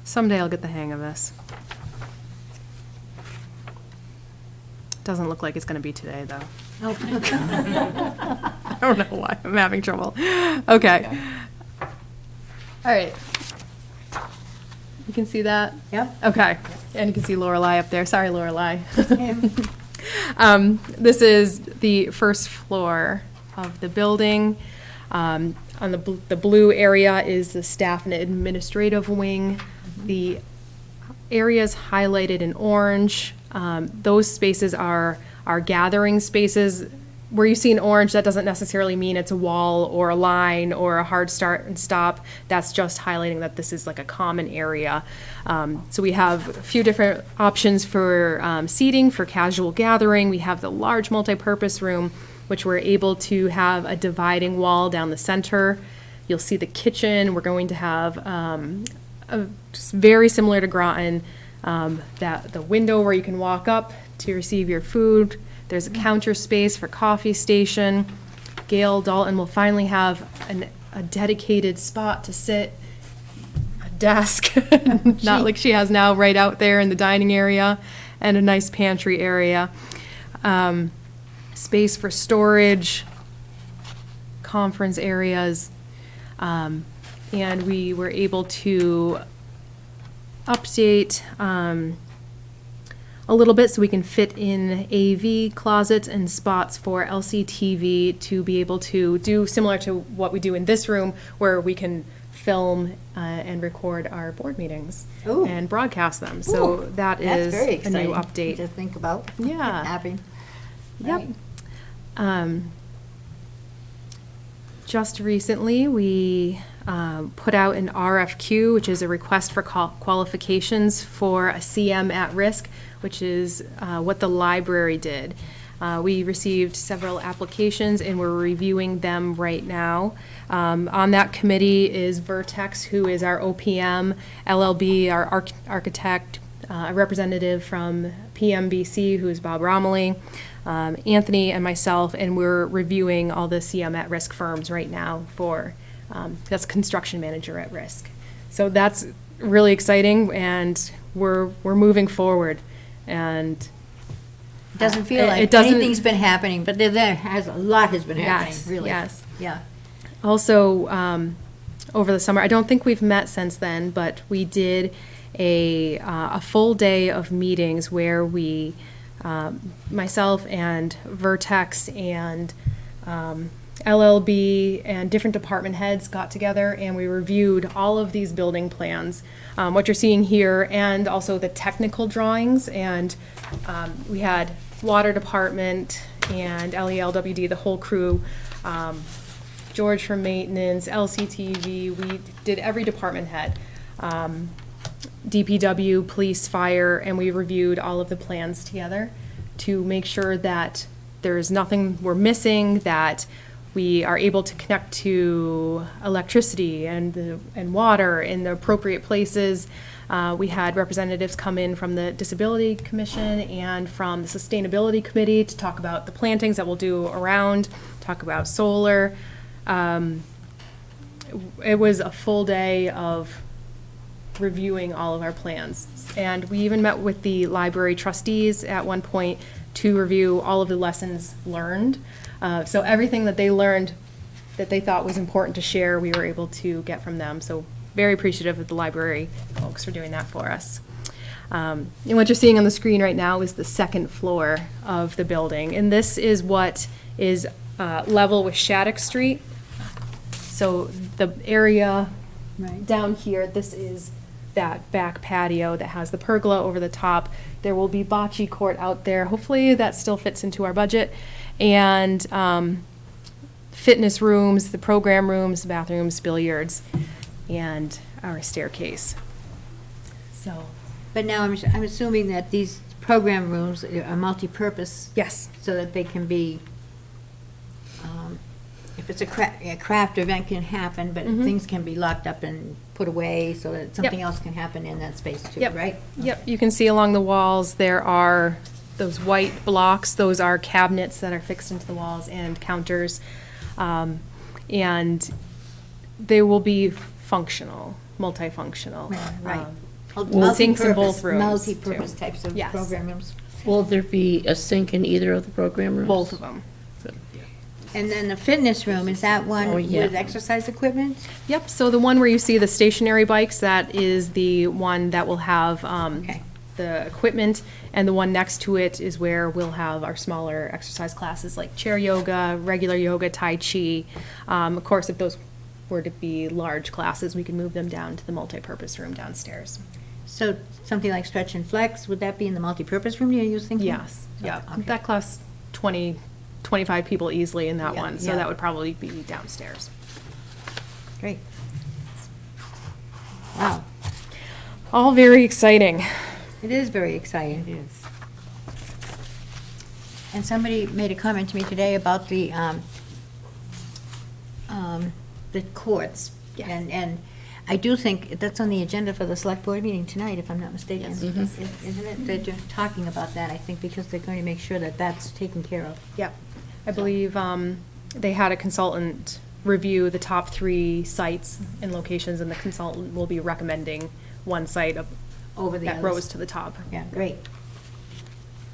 Someday I'll get the hang of this. Doesn't look like it's going to be today, though. I don't know why I'm having trouble. Okay. All right. You can see that? Yep. Okay. And you can see Lorelei up there. Sorry, Lorelei. This is the first floor of the building. On the blue area is the staff and administrative wing. The areas highlighted in orange, those spaces are gathering spaces. Where you see an orange, that doesn't necessarily mean it's a wall or a line or a hard start and stop. That's just highlighting that this is like a common area. So we have a few different options for seating, for casual gathering. We have the large multi-purpose room, which we're able to have a dividing wall down the center. You'll see the kitchen. We're going to have just very similar to Groton, that the window where you can walk up to receive your food. There's a counter space for coffee station. Gail Dalton will finally have a dedicated spot to sit, a desk, not like she has now right out there in the dining area, and a nice pantry area. Space for storage, conference areas, and we were able to update a little bit so we can fit in AV closets and spots for LCTV to be able to do similar to what we do in this room, where we can film and record our board meetings and broadcast them. So that is very a new exciting update. to think about. Yeah. Having. Yep. Just recently, we put out an RFQ, which is a request for qualifications for a CM at risk, which is what the library did. We received several applications and we're reviewing them right now. On that committee is Vertex, who is our OPM, LLB, our architect, a representative from PMBC, who is Bob Romilly, Anthony and myself, and we're reviewing all the CM at risk firms right now for, that's construction manager at risk. So that's really exciting, and we're moving forward. And It doesn't feel like it doesn't- anything's been happening, but a lot has been happening, Yes, really. yes. Yeah. Also, over the summer, I don't think we've met since then, but we did a full day of meetings where we, myself and Vertex and LLB and different department heads got together and we reviewed all of these building plans, what you're seeing here, and also the technical drawings. And we had water department and LELWD, the whole crew, George from maintenance, LCTV, we did every department head, DPW, police, fire, and we reviewed all of the plans together to make sure that there's nothing we're missing, that we are able to connect to electricity and water in the appropriate places. We had representatives come in from the Disability Commission and from the Sustainability Committee to talk about the plantings that we'll do around, talk about solar. It was a full day of reviewing all of our plans. And we even met with the library trustees at one point to review all of the lessons learned. So everything that they learned that they thought was important to share, we were able to get from them. So very appreciative of the library folks for doing that for us. And what you're seeing on the screen right now is the second floor of the building. And this is what is level with Shattuck Street. So the area down here, this is that back patio that has the pergola over the top. There will be bocce court out there. Hopefully that still fits into our budget. And fitness rooms, the program rooms, bathrooms, billiards, and our staircase. So, But now I'm assuming that these program rooms are multi-purpose. yes. So that they can be, if it's a craft event can happen, but things can be locked up and put away so that something else can happen in that space too, Yep. right? Yep, you can see along the walls, there are those white blocks, those are cabinets that are fixed into the walls and counters. And they will be functional, multifunctional. Right. Sinks in both Multi-purpose- rooms, Multi-purpose too. types of Yes. program rooms. Will there be a sink in either of the program rooms? Both of them. And then the fitness room, is that one Oh, yeah. with exercise equipment? Yep, so the one where you see the stationary bikes, that is the one that will have Okay. the equipment, and the one next to it is where we'll have our smaller exercise classes like chair yoga, regular yoga, tai chi. Of course, if those were to be large classes, we can move them down to the multipurpose room downstairs. So something like stretch and flex, would that be in the multi-purpose room you're thinking? Yes, yeah, Okay. that class 25 people easily in that Yeah, one, so yeah. that would probably be downstairs. Great. Wow, All very exciting. it is very exciting. It is. And somebody made a comment to me today about the courts. Yes. And I do think that's on the agenda for the select board meeting tonight, if I'm not mistaken. Yes. Isn't it? They're talking about that, I think, because they're going to make sure that that's taken care of. Yep. I believe they had a consultant review the top 3 sites and locations, and the consultant will be recommending one site Over the that others. rose to the top. Yeah, great.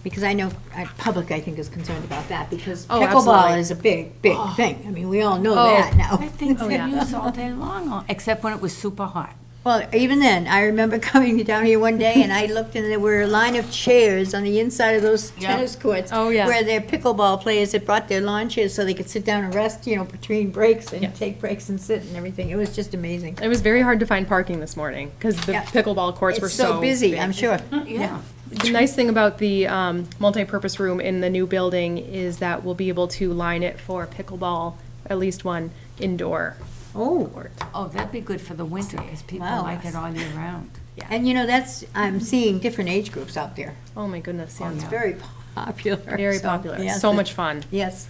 Because I know, public, I think, is concerned about that, because Oh, pickleball absolutely. is a big, big thing. I mean, we all know Oh. that now. I think Oh, they yeah. use all day long, except when it was super hot. Well, even then, I remember coming down here one day, and I looked, and there were a line of chairs on the inside of those Yeah. tennis courts. Oh, yeah. Where their pickleball players had brought their lawn chairs so they could sit down and rest, between breaks and Yeah. take breaks and sit and everything. It was just amazing. It was very hard to find parking this morning, because the Yeah. pickleball courts were It's so so busy, big. I'm sure. Yeah. The nice thing about the multipurpose room in the new building is that we'll be able to line it for pickleball, at least one indoor Oh, court. Oh, that'd be good for the winter, because people Wow. like it all year round. and I'm seeing different age groups out there. Oh, my goodness, yeah. It's very popular. Very so, popular. yes, So much fun. Yes.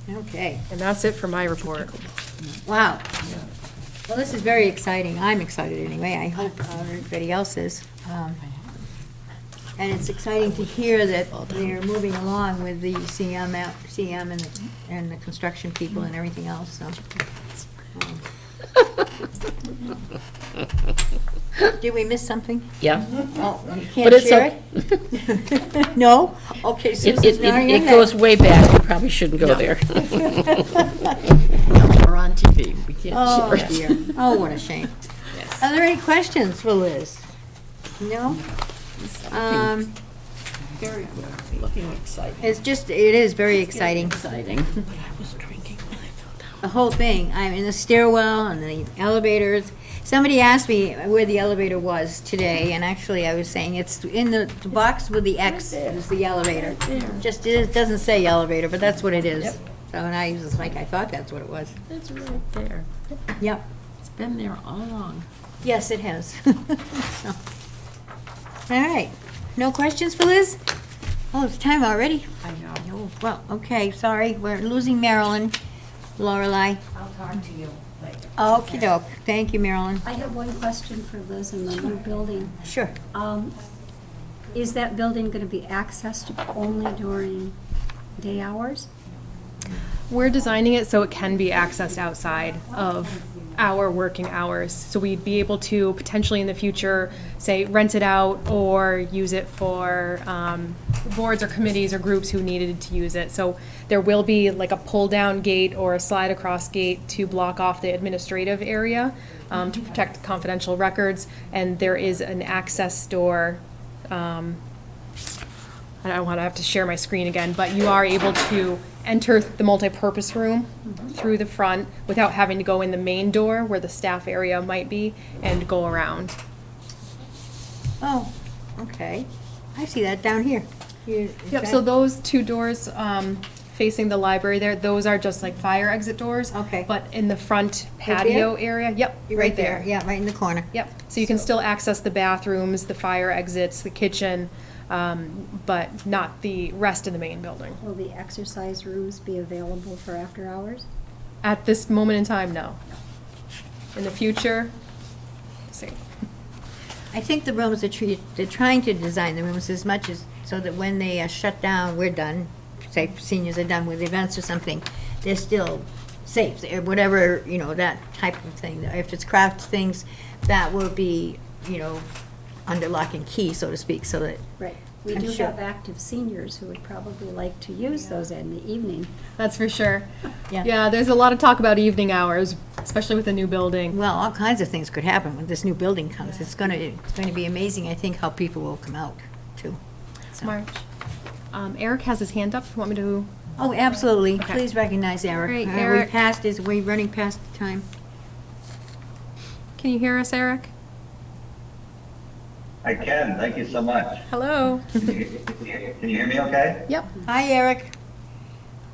Okay. And that's it for my report. Wow. Well, this is very exciting. I'm excited anyway. I hope everybody else is. And it's exciting to hear that they're moving along with the CM and the construction people and everything else, so. Did we miss something? Yeah. Oh, you But can't it's share it? No? Okay, Susan's nodding her It head. goes way back. You probably shouldn't go there. We're on TV, we can't Oh, share. dear. Oh, what a shame. Are there any questions for Liz? No? Very good, looking exciting. It is very exciting. Exciting. The whole thing. I'm in the stairwell and the elevators. Somebody asked me where the elevator was today, and actually I was saying it's in the box with the X is the elevator. Just, it doesn't say elevator, but that's what it is. So, and I was like, I thought that's what it was. It's right there. Yep. It's been there all along. Yes, it has. So. All right. No questions for Liz? Oh, it's time already. I know. Oh, well, okay, sorry. We're losing Marilyn. Lorelei. I'll talk to you later. Okey doke. Thank you, Marilyn. I have one question for Liz in the new building. Sure. Is that building going to be accessed only during day hours? We're designing it so it can be accessed outside of our working hours. So we'd be able to potentially in the future, say, rent it out or use it for boards or committees or groups who needed to use it. So there will be like a pull-down gate or a slide-across gate to block off the administrative area to protect confidential records. And there is an access door I don't want to have to share my screen again, but you are able to enter the multipurpose room through the front without having to go in the main door where the staff area might be and go around. Oh, okay. I see that down here. Yep, so those two doors facing the library there, those are just like fire exit doors. Okay. But in the front there? patio area, yep, Right there, yeah, right in the corner. Yep, so you can still access the bathrooms, the fire exits, the kitchen, but not the rest of the main building. Will the exercise rooms be available for after hours? At this moment in time, no. In the future, see. I think the rooms they're trying to design the rooms as much as, so that when they are shut down, we're done, say seniors are done with events or something, they're still safe, whatever, that type of thing. If it's craft things, that will be, under lock and key, so to speak, so that. Right. We I'm do sure. have active seniors who would probably like to use those in the evening. That's for sure. Yeah. Yeah, there's a lot of talk about evening hours, especially with the new building. Well, all kinds of things could happen when this new building comes. It's going to be amazing, I think, how people will come out, too. So. March. Eric has his hand up. You want me to? Oh, absolutely. Okay. Please recognize Eric. All right, Eric. We're running past the time. Can you hear us, Eric? I can, thank you so much. Hello. Can you hear me okay? Yep. Hi, Eric.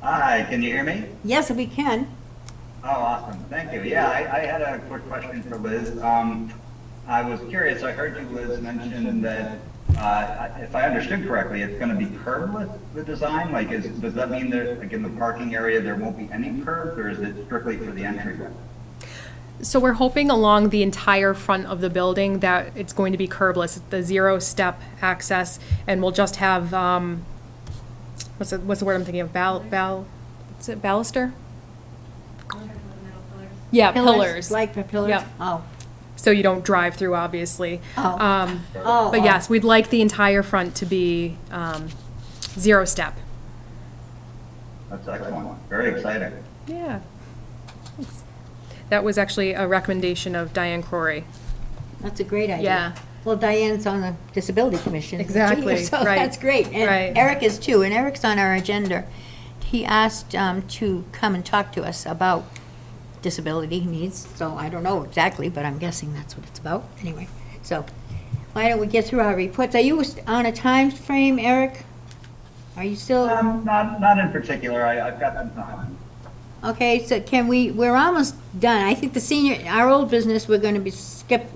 Hi, can you hear me? Yes, we can. Oh, awesome, thank you. Yeah, I had a quick question for Liz. I was curious, I heard you, Liz, mention that, if I understood correctly, it's gonna be curbless, the design? Like, does that mean that, like, in the parking area, there won't be any curbs, or is it strictly for the entryway? So we're hoping along the entire front of the building that it's going to be curbless, the zero-step access, and we'll just have, what's the word I'm thinking of? Is it baluster? Yeah, pillars. Like the pillars? Yep. Oh. So you don't drive through, obviously. Oh. But yes, we'd like the entire front to be zero-step. That's excellent, very exciting. Yeah. Thanks. That was actually a recommendation of Diane Crory. That's a great idea. Yeah. Well, Diane's on the Disability Commission. Exactly, So right. that's great. And Right. Eric is too, and Eric's on our agenda. He asked to come and talk to us about disability needs, so I don't know exactly, but I'm guessing that's what it's about. Anyway, so why don't we get through our reports? Are you on a time frame, Eric? Are you still? Not in particular, I've got some time. Okay, so we're almost done. I think our old business, we're gonna be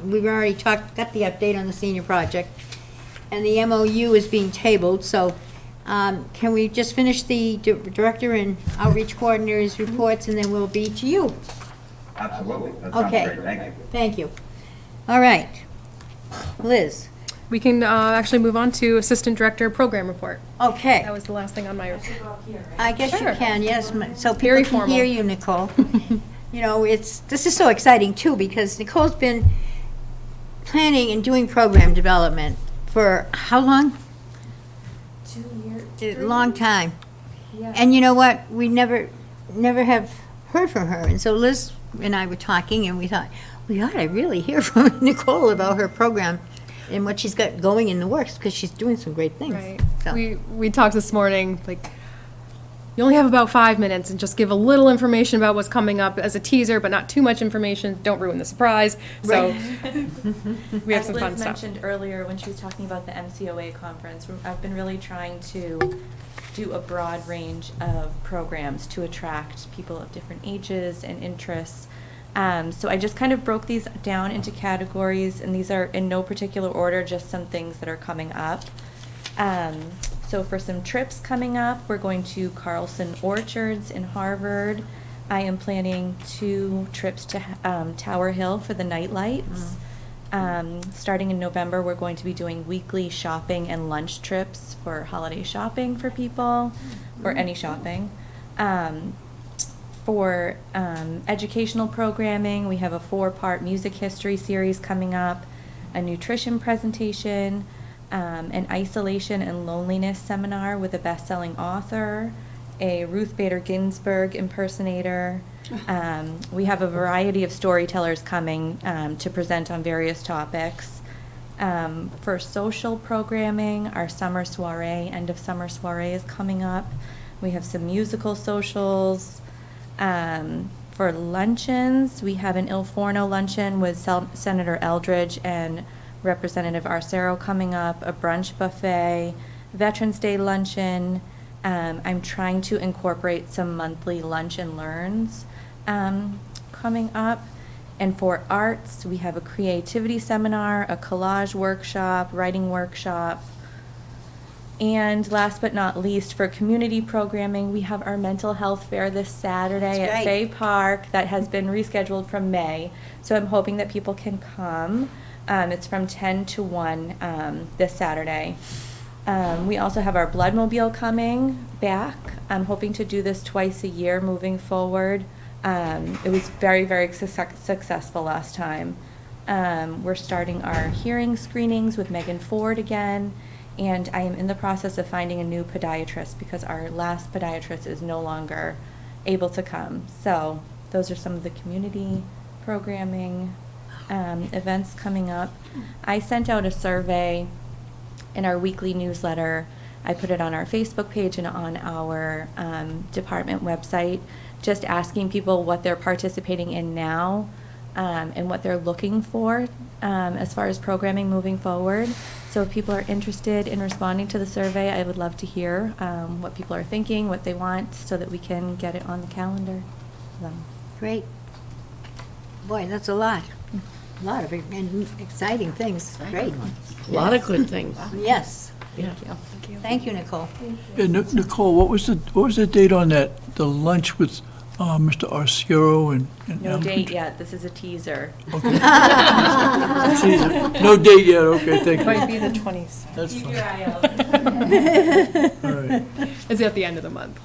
we've already got the update on the senior project. And the MOU is being tabled, so, can we just finish the director and outreach coordinator's reports, and then we'll be to you? Absolutely, that sounds Okay. great, thank you. Thank you. All right. Liz, We can actually move on to Assistant Director Program Report. okay. That was the last thing on my report. I guess you Sure. can, yes, so Very people can hear formal. you, Nicole. This is so exciting too, because Nicole's been planning and doing program development for how long? 2 years. A long time. Yeah. And you know what? We never have heard from her. And so Liz and I were talking, and we thought, we ought to really hear from Nicole about her program and what she's got going in the works, because she's doing some great things. Right. So- We talked this morning, like, you only have about 5 minutes, and just give a little information about what's coming up as a teaser, but not too much information. Don't ruin the surprise. So we have As some fun Liz stuff. mentioned earlier when she was talking about the MCOA conference, I've been really trying to do a broad range of programs to attract people of different ages and interests. So I just kind of broke these down into categories, and these are in no particular order, just some things that are coming up. So for some trips coming up, we're going to Carlson Orchards in Harvard. I am planning 2 trips to Tower Hill for the night lights. Starting in November, we're going to be doing weekly shopping and lunch trips for holiday shopping for people, or any shopping. For educational programming, we have a 4-part music history series coming up, a nutrition presentation, an isolation and loneliness seminar with a best-selling author, a Ruth Bader Ginsburg impersonator. We have a variety of storytellers coming to present on various topics. For social programming, our summer soiree, end of summer soiree is coming up. We have some musical socials. For luncheons, we have an Il Forno luncheon with Senator Eldridge and Representative Arcero coming up, a brunch buffet, Veterans Day luncheon. I'm trying to incorporate some monthly lunch and learns coming up. And for arts, we have a creativity seminar, a collage workshop, writing workshop. And last but not least, for community programming, we have our mental health fair this Saturday That's at right. Fay Park that has been rescheduled from May. So I'm hoping that people can come. It's from 10 to 1 this Saturday. We also have our Bloodmobile coming back. I'm hoping to do this twice a year moving forward. It was very, very successful last time. We're starting our hearing screenings with Megan Ford again. And I am in the process of finding a new podiatrist because our last podiatrist is no longer able to come. So those are some of the community programming events coming up. I sent out a survey in our weekly newsletter. I put it on our Facebook page and on our department website, just asking people what they're participating in now and what they're looking for as far as programming moving forward. So if people are interested in responding to the survey, I would love to hear what people are thinking, what they want, so that we can get it on the calendar for them. Great. Boy, that's a lot. A lot of and exciting things. Great. A lot of good things. Yes. Yeah. Thank you, Nicole. Yeah, Nicole, what was the date on that, the lunch with Mr. Arciero and? No date yet. This is a teaser. Okay. No date yet, okay, thank you. Might be the 20th. That's Keep fine. your eye out. All right. It's at the end of the month.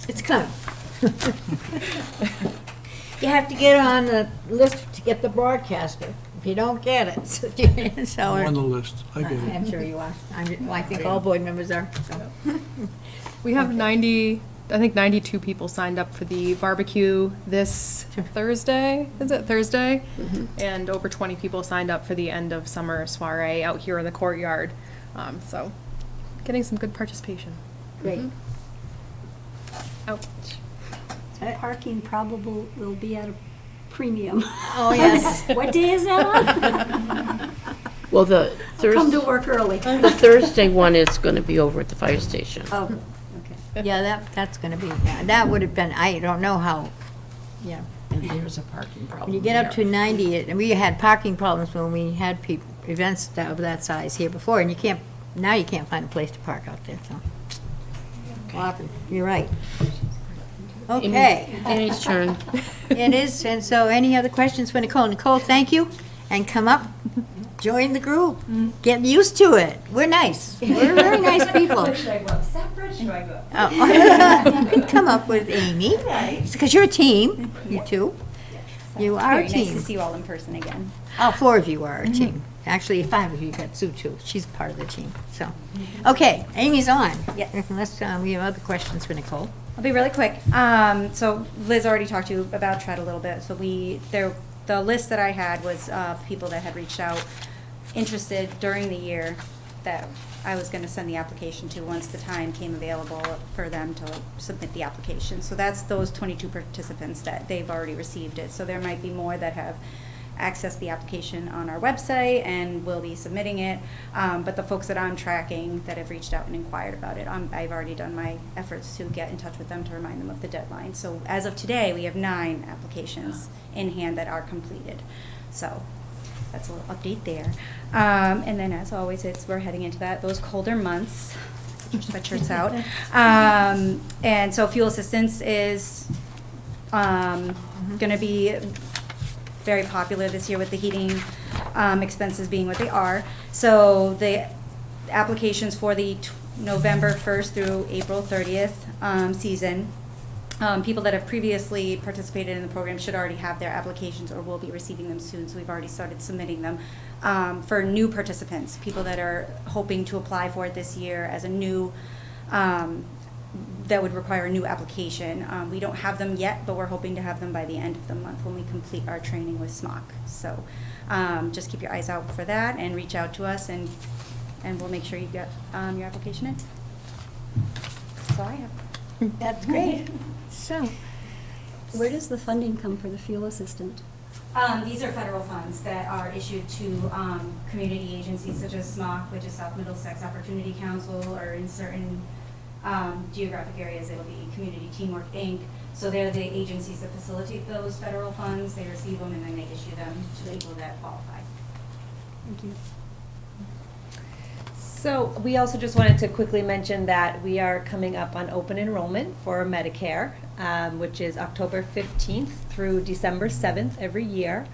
It's coming. You have to get on the list to get the broadcaster. If you don't get it, so. I'm on the list, I get it. I'm sure you are. I think all board members are, so. We have 92 people signed up for the barbecue this Thursday. Is it Thursday? And over 20 people signed up for the end of summer soiree out here in the courtyard. So getting some good participation. Great. Ouch. Parking probably will be at a premium. Oh, yes. What day is that on? Well, the Come to Thursday, work early. the Thursday one is going to be over at the fire station. Oh, okay. Yeah, that's gonna be, yeah, that would have been, I don't know how, yeah. And there's a parking problem. When you get up to 90, and we had parking problems when we had events of that size here before, and now you can't find a place to park out there, so. Often, you're right. Okay. Amy's turn. It is, and so any other questions for Nicole? Nicole, thank you, and come up, join the group, get used to it. We're nice. We're very nice people. Should I go up separate? Should I go up? Oh. You can come up with Amy, because you're a team, you two. You are a team. Nice to see you all in person again. All four of you are a team. Actually, 5 of you got Sue too. She's part of the team, so. Okay, Amy's on. Yes. Unless we have other questions for Nicole. I'll be really quick. So Liz already talked to you about TRED a little bit. So the list that I had was of people that had reached out, interested during the year, that I was going to send the application to once the time came available for them to submit the application. So that's those 22 participants that they've already received it. So there might be more that have accessed the application on our website and will be submitting it. But the folks that I'm tracking that have reached out and inquired about it, I've already done my efforts to get in touch with them to remind them of the deadline. So as of today, we have 9 applications in hand that are completed. So that's a little update there. And then as always, we're heading into those colder months. Get your sweatshirts out. And so fuel assistance is going to be very popular this year with the heating expenses being what they are. So the applications for the November 1st through April 30th season, people that have previously participated in the program should already have their applications or will be receiving them soon, so we've already started submitting them. For new participants, people that are hoping to apply for it this year as a new that would require a new application. We don't have them yet, but we're hoping to have them by the end of the month when we complete our training with SMOC. So just keep your eyes out for that and reach out to us, and we'll make sure you get your application in. That's all I have. That's great. So, Where does the funding come for the fuel assistant? These are federal funds that are issued to community agencies such as SMOC, which is South Middlesex Opportunity Council, or in certain geographic areas it'll be Community Teamwork Inc. So they're the agencies that facilitate those federal funds. They receive them and then they issue them to the people that qualify. Thank you. So we also just wanted to quickly mention that we are coming up on open enrollment for Medicare, which is October 15th through December 7th every year.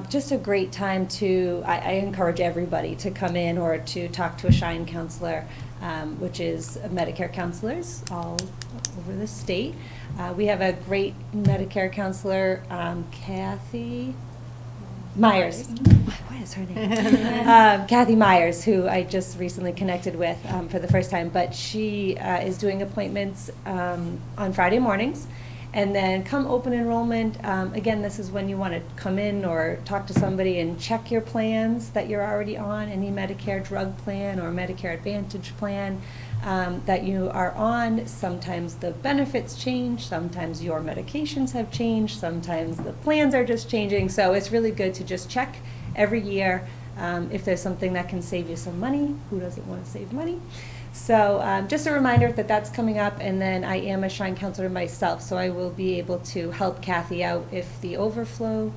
Just a great time to, I encourage everybody to come in or to talk to a Shine counselor, which is Medicare counselors all over the state. We have a great Medicare counselor, Kathy Myers. What is her name? Kathy Myers, who I just recently connected with for the first time, but she is doing appointments on Friday mornings. And then come open enrollment, again, this is when you want to come in or talk to somebody and check your plans that you're already on, any Medicare drug plan or Medicare Advantage plan that you are on. Sometimes the benefits change, sometimes your medications have changed, sometimes the plans are just changing. So it's really good to just check every year if there's something that can save you some money. Who doesn't want to save money? So just a reminder that that's coming up, and then I am a Shine counselor myself, so I will be able to help Kathy out if the overflow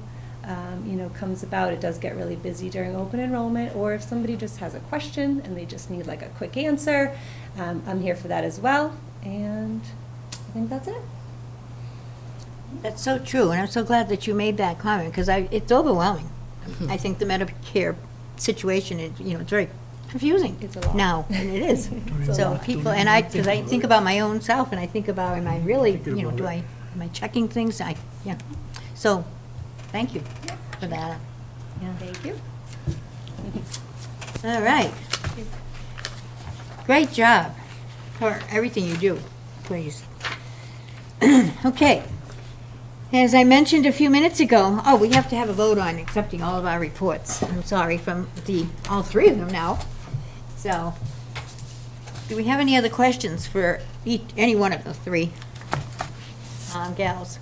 comes about. It does get really busy during open enrollment, or if somebody just has a question and they just need like a quick answer, I'm here for that as well, and I think that's it. that's so true, and I'm so glad that you made that comment, because it's overwhelming. I think the Medicare situation is, it's very confusing It's a lot. now, and it is. So people, and because I think about my own self, and I think about, am I really, am I checking things? So, thank you for that. Yeah. Thank you. All right. Great job for everything you do, please. Okay. As I mentioned a few minutes ago, we have to have a vote on accepting all of our reports. I'm sorry, from all three of them now. So, do we have any other questions for any one of the three gals?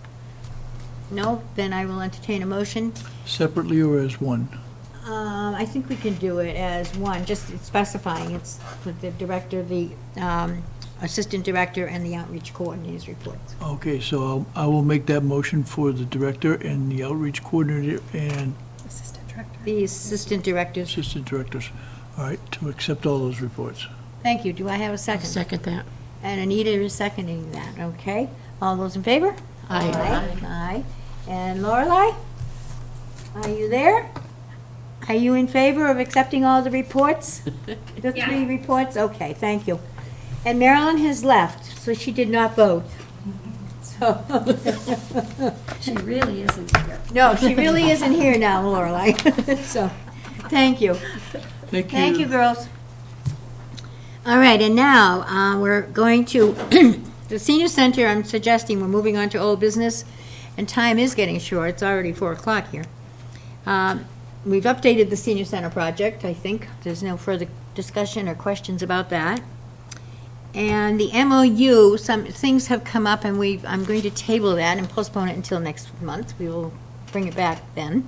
No? Then I will entertain a motion. Separately or as one? I think we can do it as one, just specifying it's with the director, the assistant director, and the outreach coordinator's reports. Okay, so I will make that motion for the director and the outreach coordinator and Assistant director. The assistant directors. assistant directors. All right, to accept all those reports. Thank you. Do I have a second? Second that. And Anita is seconding that, okay? All those in favor? Aye. Aye. And Lorelei? Are you there? Are you in favor of accepting all the reports? The Yeah. three reports? Okay, thank you. And Marilyn has left, so she did not vote. So, She really isn't here. no, she really isn't here now, Lorelei. So, thank you. Thank you. Thank you, girls. All right, and now we're going to, the senior center, I'm suggesting we're moving on to old business, and time is getting short. It's already 4 o'clock here. We've updated the senior center project, I think. There's no further discussion or questions about that. And the MOU, some things have come up, and I'm going to table that and postpone it until next month. We will bring it back then.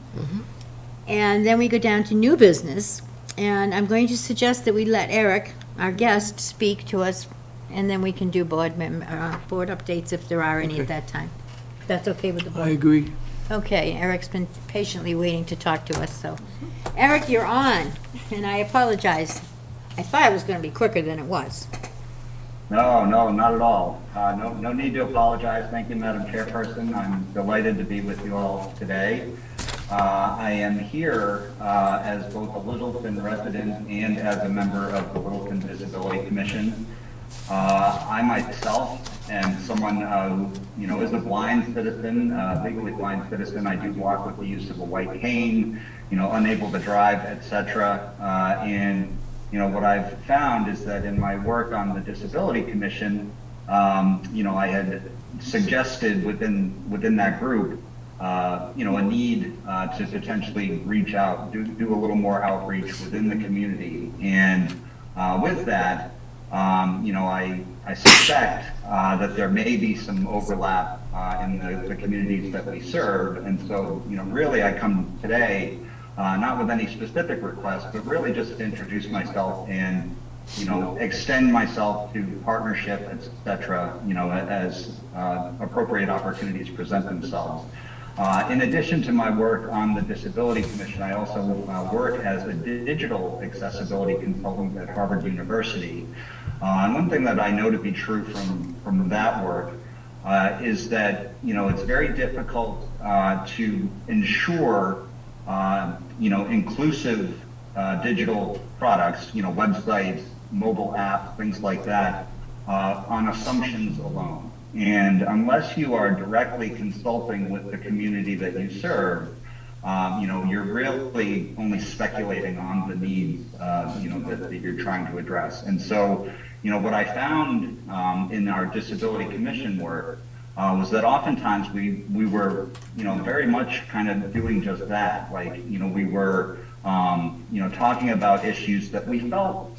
And then we go down to new business, and I'm going to suggest that we let Eric, our guest, speak to us, and then we can do board updates if there are any at Okay. that time. That's okay with the board? I agree. Okay, Eric's been patiently waiting to talk to us, so. Eric, you're on, and I apologize. I thought it was gonna be quicker than it was. No, not at all. No need to apologize. Thank you, Madam Chairperson. I'm delighted to be with you all today. I am here as both a Littleton resident and as a member of the Littleton Disability Commission. I myself am someone who, is a blind citizen, legally blind citizen. I do walk with the use of a white cane, unable to drive, etc. And what I've found is that in my work on the Disability Commission, I had suggested within that group, a need to potentially reach out, do a little more outreach within the community. And with that, I suspect that there may be some overlap in the communities that we serve. And so, really I come today not with any specific request, but really just to introduce myself and extend myself to partnership, et cetera, as appropriate opportunities present themselves. In addition to my work on the Disability Commission, I also work as a digital accessibility consultant at Harvard University. And one thing that I know to be true from that work is that, it's very difficult to ensure, inclusive digital products, websites, mobile apps, things like that, on assumptions alone. And unless you are directly consulting with the community that you serve, you're really only speculating on the needs, that you're trying to address. And so, what I found in our Disability Commission work was that oftentimes we were, very much kind of doing just that. Like, we were, talking about issues that we felt,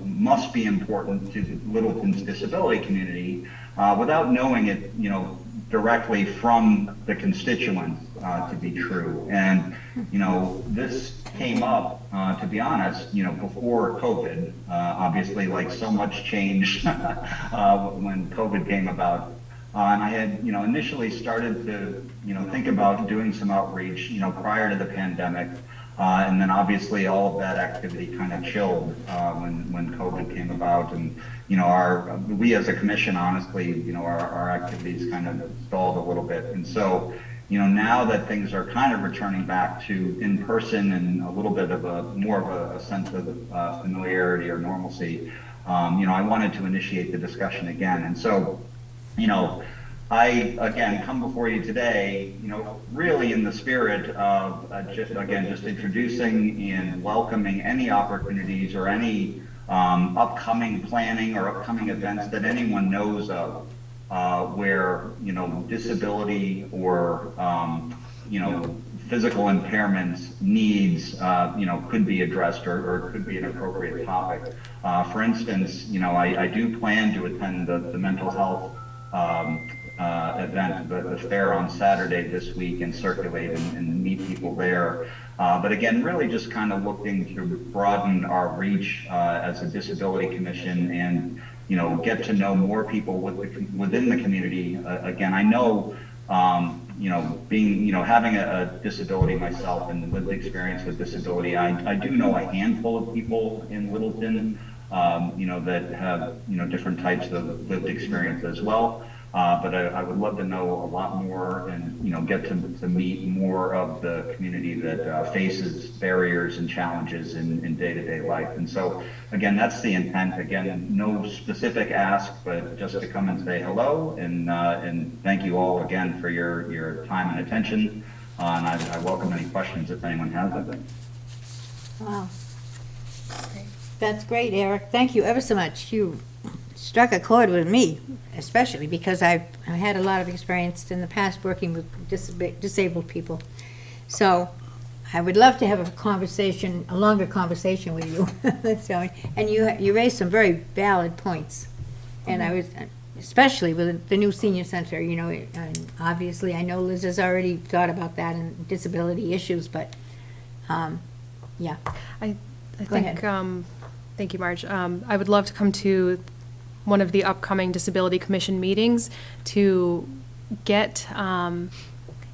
must be important to Littleton's disability community, without knowing it, directly from the constituents to be true. And, this came up, to be honest, before COVID. Obviously, like so much changed when COVID came about. And I had, initially started to, think about doing some outreach, prior to the pandemic. And then obviously all of that activity kind of chilled when COVID came about. And, we as a commission, honestly, our activities kind of stalled a little bit. And so, now that things are kind of returning back to in person and a little bit of more of a sense of familiarity or normalcy, I wanted to initiate the discussion again. And so, I, again, come before you today, really in the spirit of just introducing and welcoming any opportunities or any upcoming planning or upcoming events that anyone knows of where, disability or, physical impairments needs, could be addressed or could be an appropriate topic. For instance, I do plan to attend the mental health event, the fair on Saturday this week, and circulate and meet people there. But again, really just kind of looking to broaden our reach as a disability commission and, get to know more people within the community. Again, I know, having a disability myself and lived experience with disability, I do know a handful of people in Littleton, that have, different types of lived experience as well. But I would love to know a lot more and, get to meet more of the community that faces barriers and challenges in day-to-day life. And so, again, that's the intent. Again, no specific ask, but just to come and say hello and thank you all again for your time and attention. And I welcome any questions if anyone has them. Wow. That's great, Eric. Thank you ever so much. You struck a chord with me, especially because I've had a lot of experience in the past working with disabled people. So I would love to have a longer conversation with you. So, and you raised some very valid points. And I was, especially with the new senior center, and obviously I know Liz has already thought about that and disability issues, but yeah. I Go think, ahead. thank you, Marge. I would love to come to one of the upcoming Disability Commission meetings to get an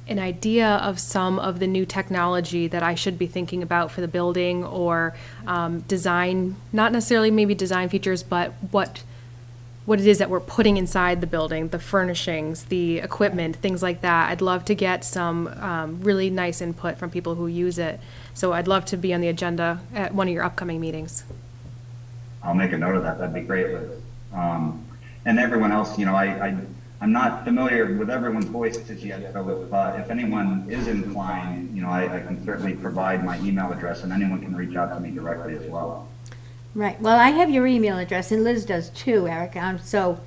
idea of some of the new technology that I should be thinking about for the building, or design, not necessarily maybe design features, but what it is that we're putting inside the building, the furnishings, the equipment, things like that. I'd love to get some really nice input from people who use it. So I'd love to be on the agenda at one of your upcoming meetings. I'll make a note of that. That'd be great, Liz. And everyone else, I'm not familiar with everyone's voices yet, so if anyone is inclined, I can certainly provide my email address, and anyone can reach out to me directly as well. Right. Well, I have your email address, and Liz does too, Eric. So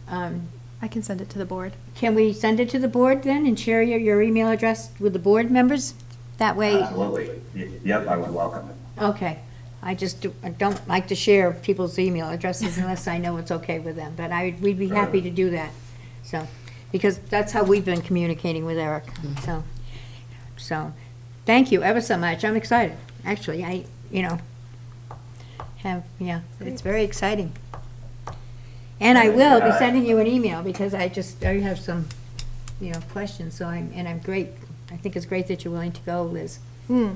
I can send it to the board. Can we send it to the board then and share your email address with the board members? That way, Absolutely. Yep, I would welcome it. okay. I don't like to share people's email addresses unless I know it's okay with them, but we'd be happy to do that. So, because that's how we've been communicating with Eric, so, thank you ever so much. I'm excited. Actually, it's very exciting. And I will be sending you an email because I have some, questions, so I'm great. I think it's great that you're willing to go, Liz. So.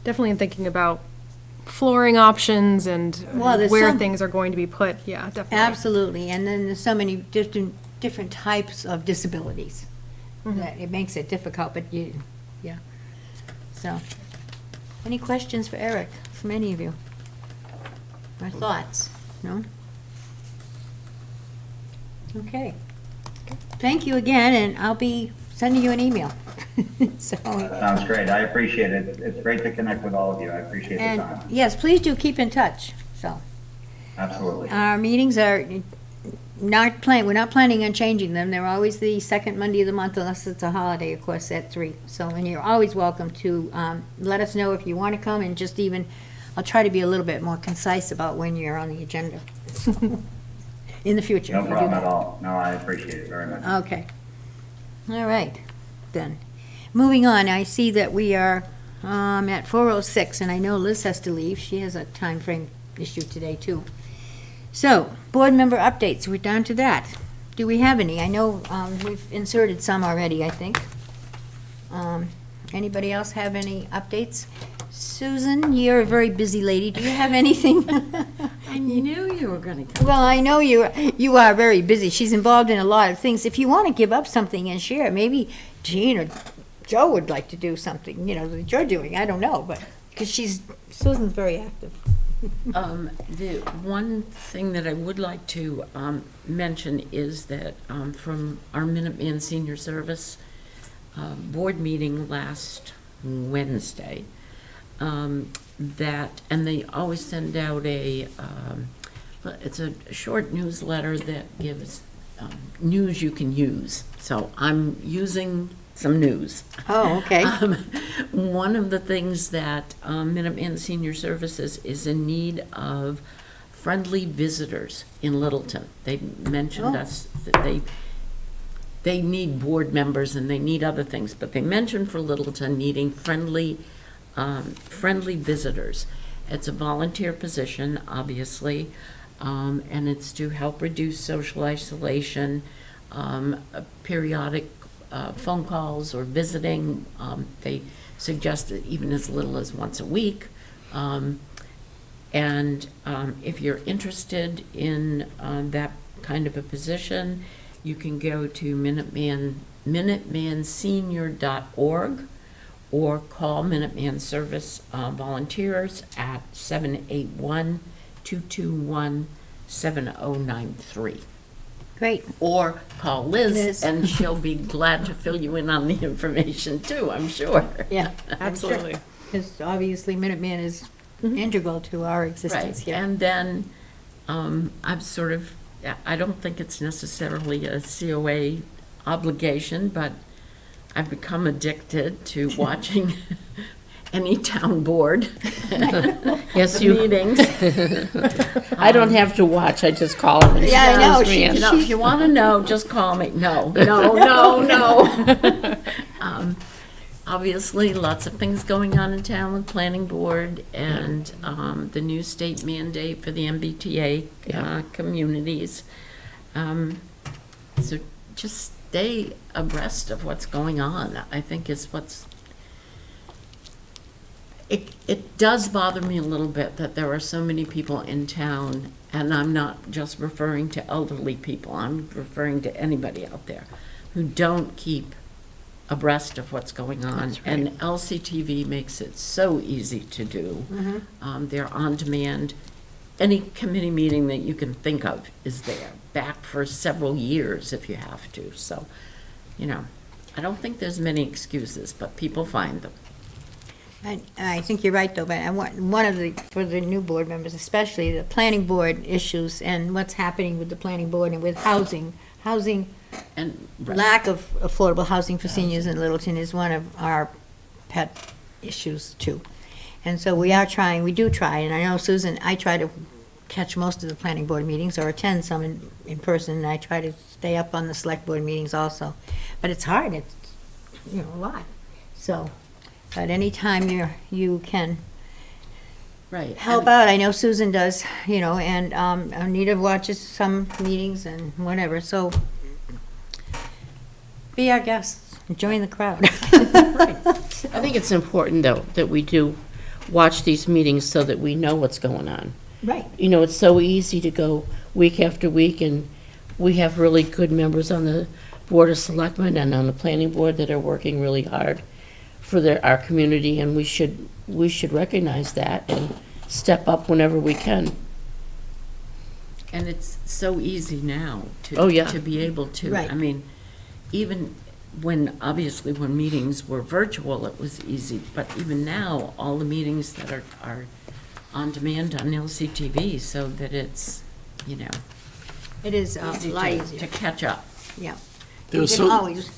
Definitely am thinking about flooring options and Well, where things are going to be put. Yeah, definitely. Absolutely, and then there's so many different types of disabilities that it makes it difficult, but yeah. So, any questions for Eric from any of you? Or thoughts? No? Okay. Thank you again, and I'll be sending you an email. So. That sounds great. I appreciate it. It's great to connect with all of you. I appreciate the time. Yes, please do keep in touch, so. Absolutely. Our meetings are we're not planning on changing them. They're always the second Monday of the month unless it's a holiday, of course, at 3. So, and you're always welcome to let us know if you want to come, and just I'll try to be a little bit more concise about when you're on the agenda in the future. No problem at all. No, I appreciate it very much. Okay. All right, then. Moving on, I see that we are at 4:06, and I know Liz has to leave. She has a time frame issue today, too. So, board member updates, we're down to that. Do we have any? I know we've inserted some already, I think. Anybody else have any updates? Susan, you're a very busy lady. Do you have anything? I knew you were going to come. Well, I know you are very busy. She's involved in a lot of things. If you want to give up something and share, maybe Jean or Joe would like to do something, that you're doing. I don't know, but, because Susan's very active. The one thing that I would like to mention is that from our Minuteman Senior Service board meeting last Wednesday, and they always send out it's a short newsletter that gives news you can use. So I'm using some news. Oh, okay. One of the things that Minuteman Senior Services is in need of friendly visitors in Littleton. They mentioned us that they need board members and they need other things, but they mentioned for Littleton needing friendly visitors. It's a volunteer position, obviously, and it's to help reduce social isolation, periodic phone calls or visiting. They suggest even as little as once a week. And if you're interested in that kind of a position, you can go to minutemansenior.org or call Minuteman Service volunteers at 781-221-7093. Great. Or call Liz, and she'll be glad to fill you in on the information too, I'm sure. Yeah, Absolutely. because obviously Minuteman is integral to our existence Right, here. and then I don't think it's necessarily a COA obligation, but I've become addicted to watching any town board meetings. I don't have to watch, I just call them. and she Yeah, I know, fills me in. If you want to know, just call me. No. Obviously, lots of things going on in town with planning board and the new state mandate for the MBTA communities. So just stay abreast of what's going on, I think is what's... It does bother me a little bit that there are so many people in town, and I'm not just referring to elderly people, I'm referring to anybody out there who don't keep abreast of what's going on. That's right. And LCTV makes it so easy to do. They're on demand. Any committee meeting that you can think of is there, back for several years if you have to. So, I don't think there's many excuses, but people find them. I think you're right, though, but I want, one of the, for the new board members especially, the planning board issues and what's happening with the planning board and with housing. And Lack of affordable housing for seniors in Littleton is one of our pet issues, too. And so we do try, and I know, Susan, I try to catch most of the planning board meetings or attend some in person, and I try to stay up on the select board meetings also. But it's hard, it's, a lot. So, but anytime you can right. help out, I know Susan does, and Anita watches some meetings and whatever, so be our guests, join the crowd. I think it's important, though, that we do watch these meetings so that we know what's going on. Right. It's so easy to go week after week, and we have really good members on the Board of Selectmen and on the Planning Board that are working really hard for our community, and we should recognize that and step up whenever we can. And it's so easy now to, Oh, yeah. to be able to. Right. I mean, even when meetings were virtual, it was easy. But even now, all the meetings that are on demand on LCTV, so that it's, It is a easy lot to easier, catch up. yeah. There are You can always,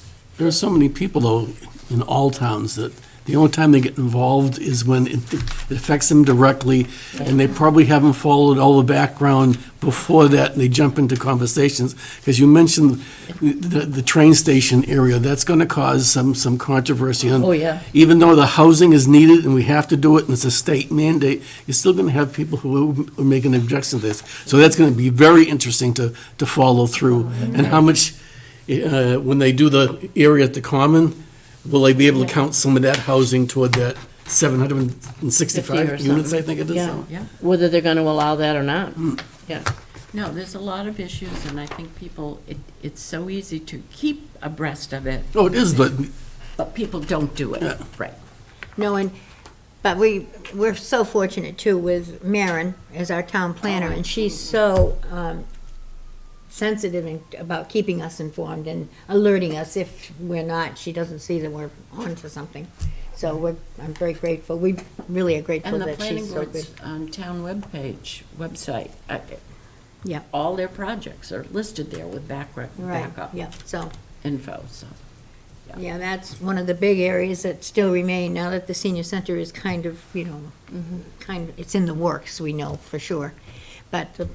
so many people, though, in all towns that the only time they get involved is when it affects them directly, and they probably haven't followed all the background before that, and they jump into conversations. Because you mentioned the train station area, that's going to cause some controversy. And Oh, yeah. even though the housing is needed and we have to do it, and it's a state mandate, you're still going to have people who are making objections to this. So that's going to be very interesting to follow through. And how much, when they do the area at the Common, will they be able to count some of that housing toward that 765 units, I think it is? Yeah. Yeah. Whether they're going to allow that or not. Yeah. No, there's a lot of issues, and I think people, it's so easy to keep abreast of it, Oh, it is, but but people don't do it. Yeah. Right. no, but we're so fortunate, too, with Maren as our town planner, and she's so sensitive about keeping us informed and alerting us if we're not, she doesn't see that we're onto something. So I'm very grateful. We really are grateful And the that planning she's so good. board's town website, Yeah, all their projects are listed there with right, backup yeah, so, info, so. yeah, that's one of the big areas that still remain now that the senior center is kind of, it's in the works, we know for sure. But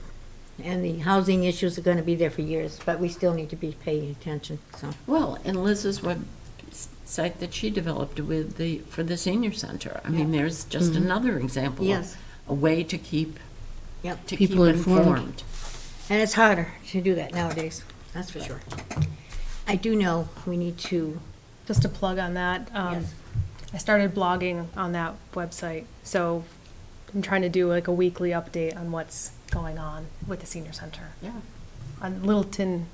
and the housing issues are gonna be there for years, but we still need to be paying attention, so. Well, and Liz's website that she developed for the senior center. I mean, there's just another example Yes. of a way to keep Yep. People informed. And it's harder to do that nowadays, that's for sure. I do know we need to, Just to plug on that, Yes. I started blogging on that website, so I'm trying to do like a weekly update on what's going on with the senior center. Yeah. On Littleton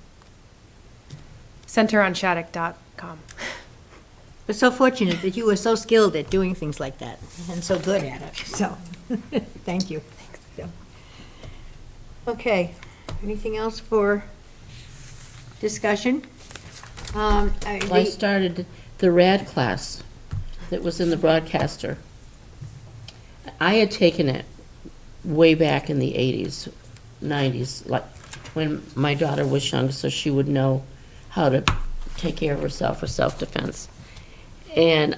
centeronShattuck.com. we're so fortunate that you were so skilled at doing things like that and so good at it, so, thank you. So, okay, anything else for discussion? I started the RAD class that was in the broadcaster. I had taken it way back in the 80s, 90s, like when my daughter was young, so she would know how to take care of herself for self-defense. And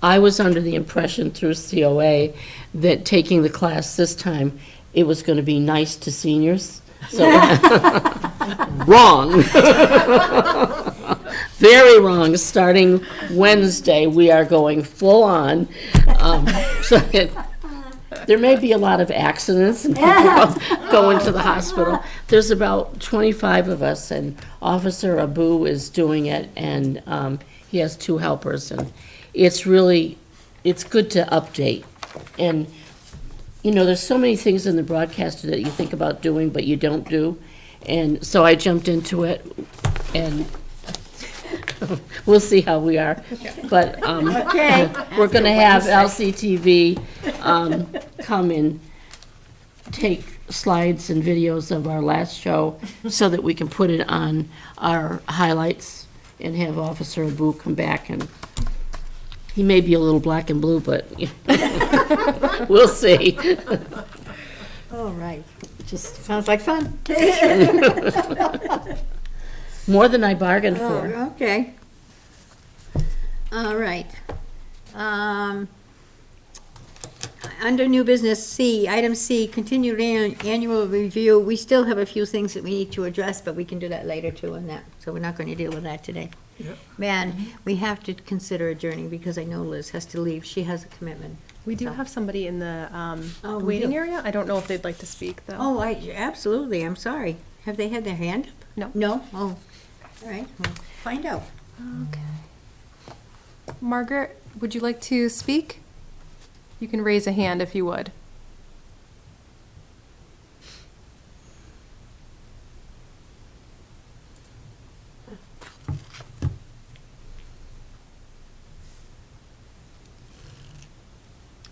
I was under the impression through COA that taking the class this time, it was going to be nice to seniors. So, wrong. Very wrong. Starting Wednesday, we are going full on. There may be a lot of accidents and people going to the hospital. There's about 25 of us, and Officer Abu is doing it, and he has 2 helpers, and it's good to update. And, there's so many things in the broadcaster that you think about doing, but you don't do. And so I jumped into it, and we'll see how we are. But we're going to have LCTV come and take slides and videos of our last show so that we can put it on our highlights and have Officer Abu come back, and He may be a little black and blue, but we'll see. All right, just sounds like fun. More than I bargained Oh, for. okay. All right. Under new business C, item C, continued annual review. We still have a few things that we need to address, but we can do that later too on that. So we're not going to deal with that today. Yep. Man, we have to consider adjourning because I know Liz has to leave. She has a commitment. We do So- have somebody in the Oh, we waiting do. area. I don't know if they'd like to speak, though. Oh, absolutely. I'm sorry. Have they had their hand up? No. No? Oh, all right. Well, find out. Margaret, would you like to speak? You can raise a hand if you would.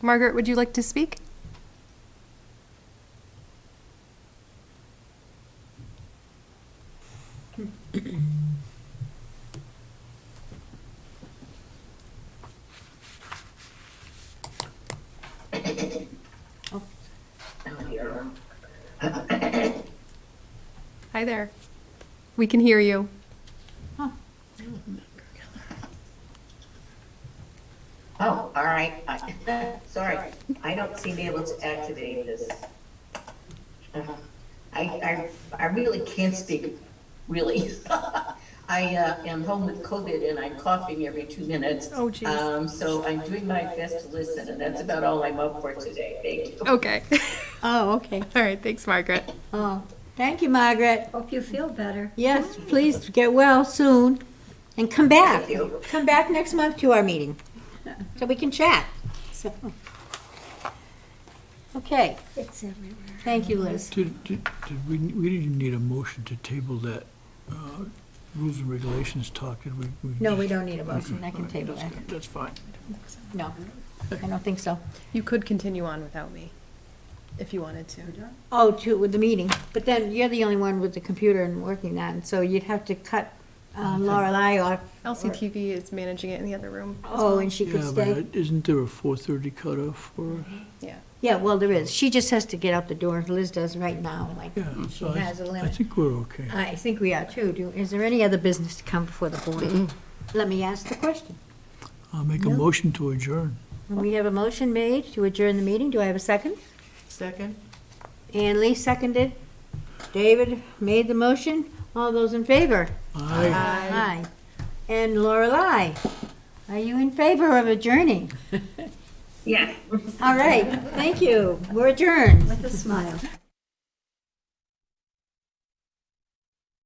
Margaret, would you like to speak? Hi there. We can hear you. Oh, all right. Sorry, I don't seem to be able to activate this. I really can't speak, really. I am home with COVID and I'm coughing every 2 minutes. Oh, geez. So I'm doing my best to listen, and that's about all I'm up for today. Thank you. Okay. Oh, okay. All right, thanks, Margaret. Oh, thank you, Margaret. Hope you feel better. Yes, please get well soon and come back. Thank you. Come back next month to our meeting so we can chat. So, okay, It's everywhere. thank you, Liz. We didn't need a motion to table that rules and regulations talk, did we? No, we don't need a motion. I can table that. That's fine. No, I don't think so. You could continue on without me if you wanted to. Oh, with the meeting, but then you're the only one with the computer and working that, and so you'd have to cut Lorelei off. LCTV is managing it in the other room. Oh, and she could Yeah, stay? but isn't there a 4:30 cutoff for? Yeah. Yeah, well, there is. She just has to get out the door. Liz does right now, like, Yeah, she so has a I limit. think we're okay. I think we are too. Is there any other business to come before the board? Let me ask the question. I'll make a No. motion to adjourn. We have a motion made to adjourn the meeting. Do I have a second? Second? Ann Lee seconded. David made the motion. All those in favor? Aye. Aye. And Lorelei, are you in favor of adjourning? Yes. All right, thank you. We're adjourned. With a smile.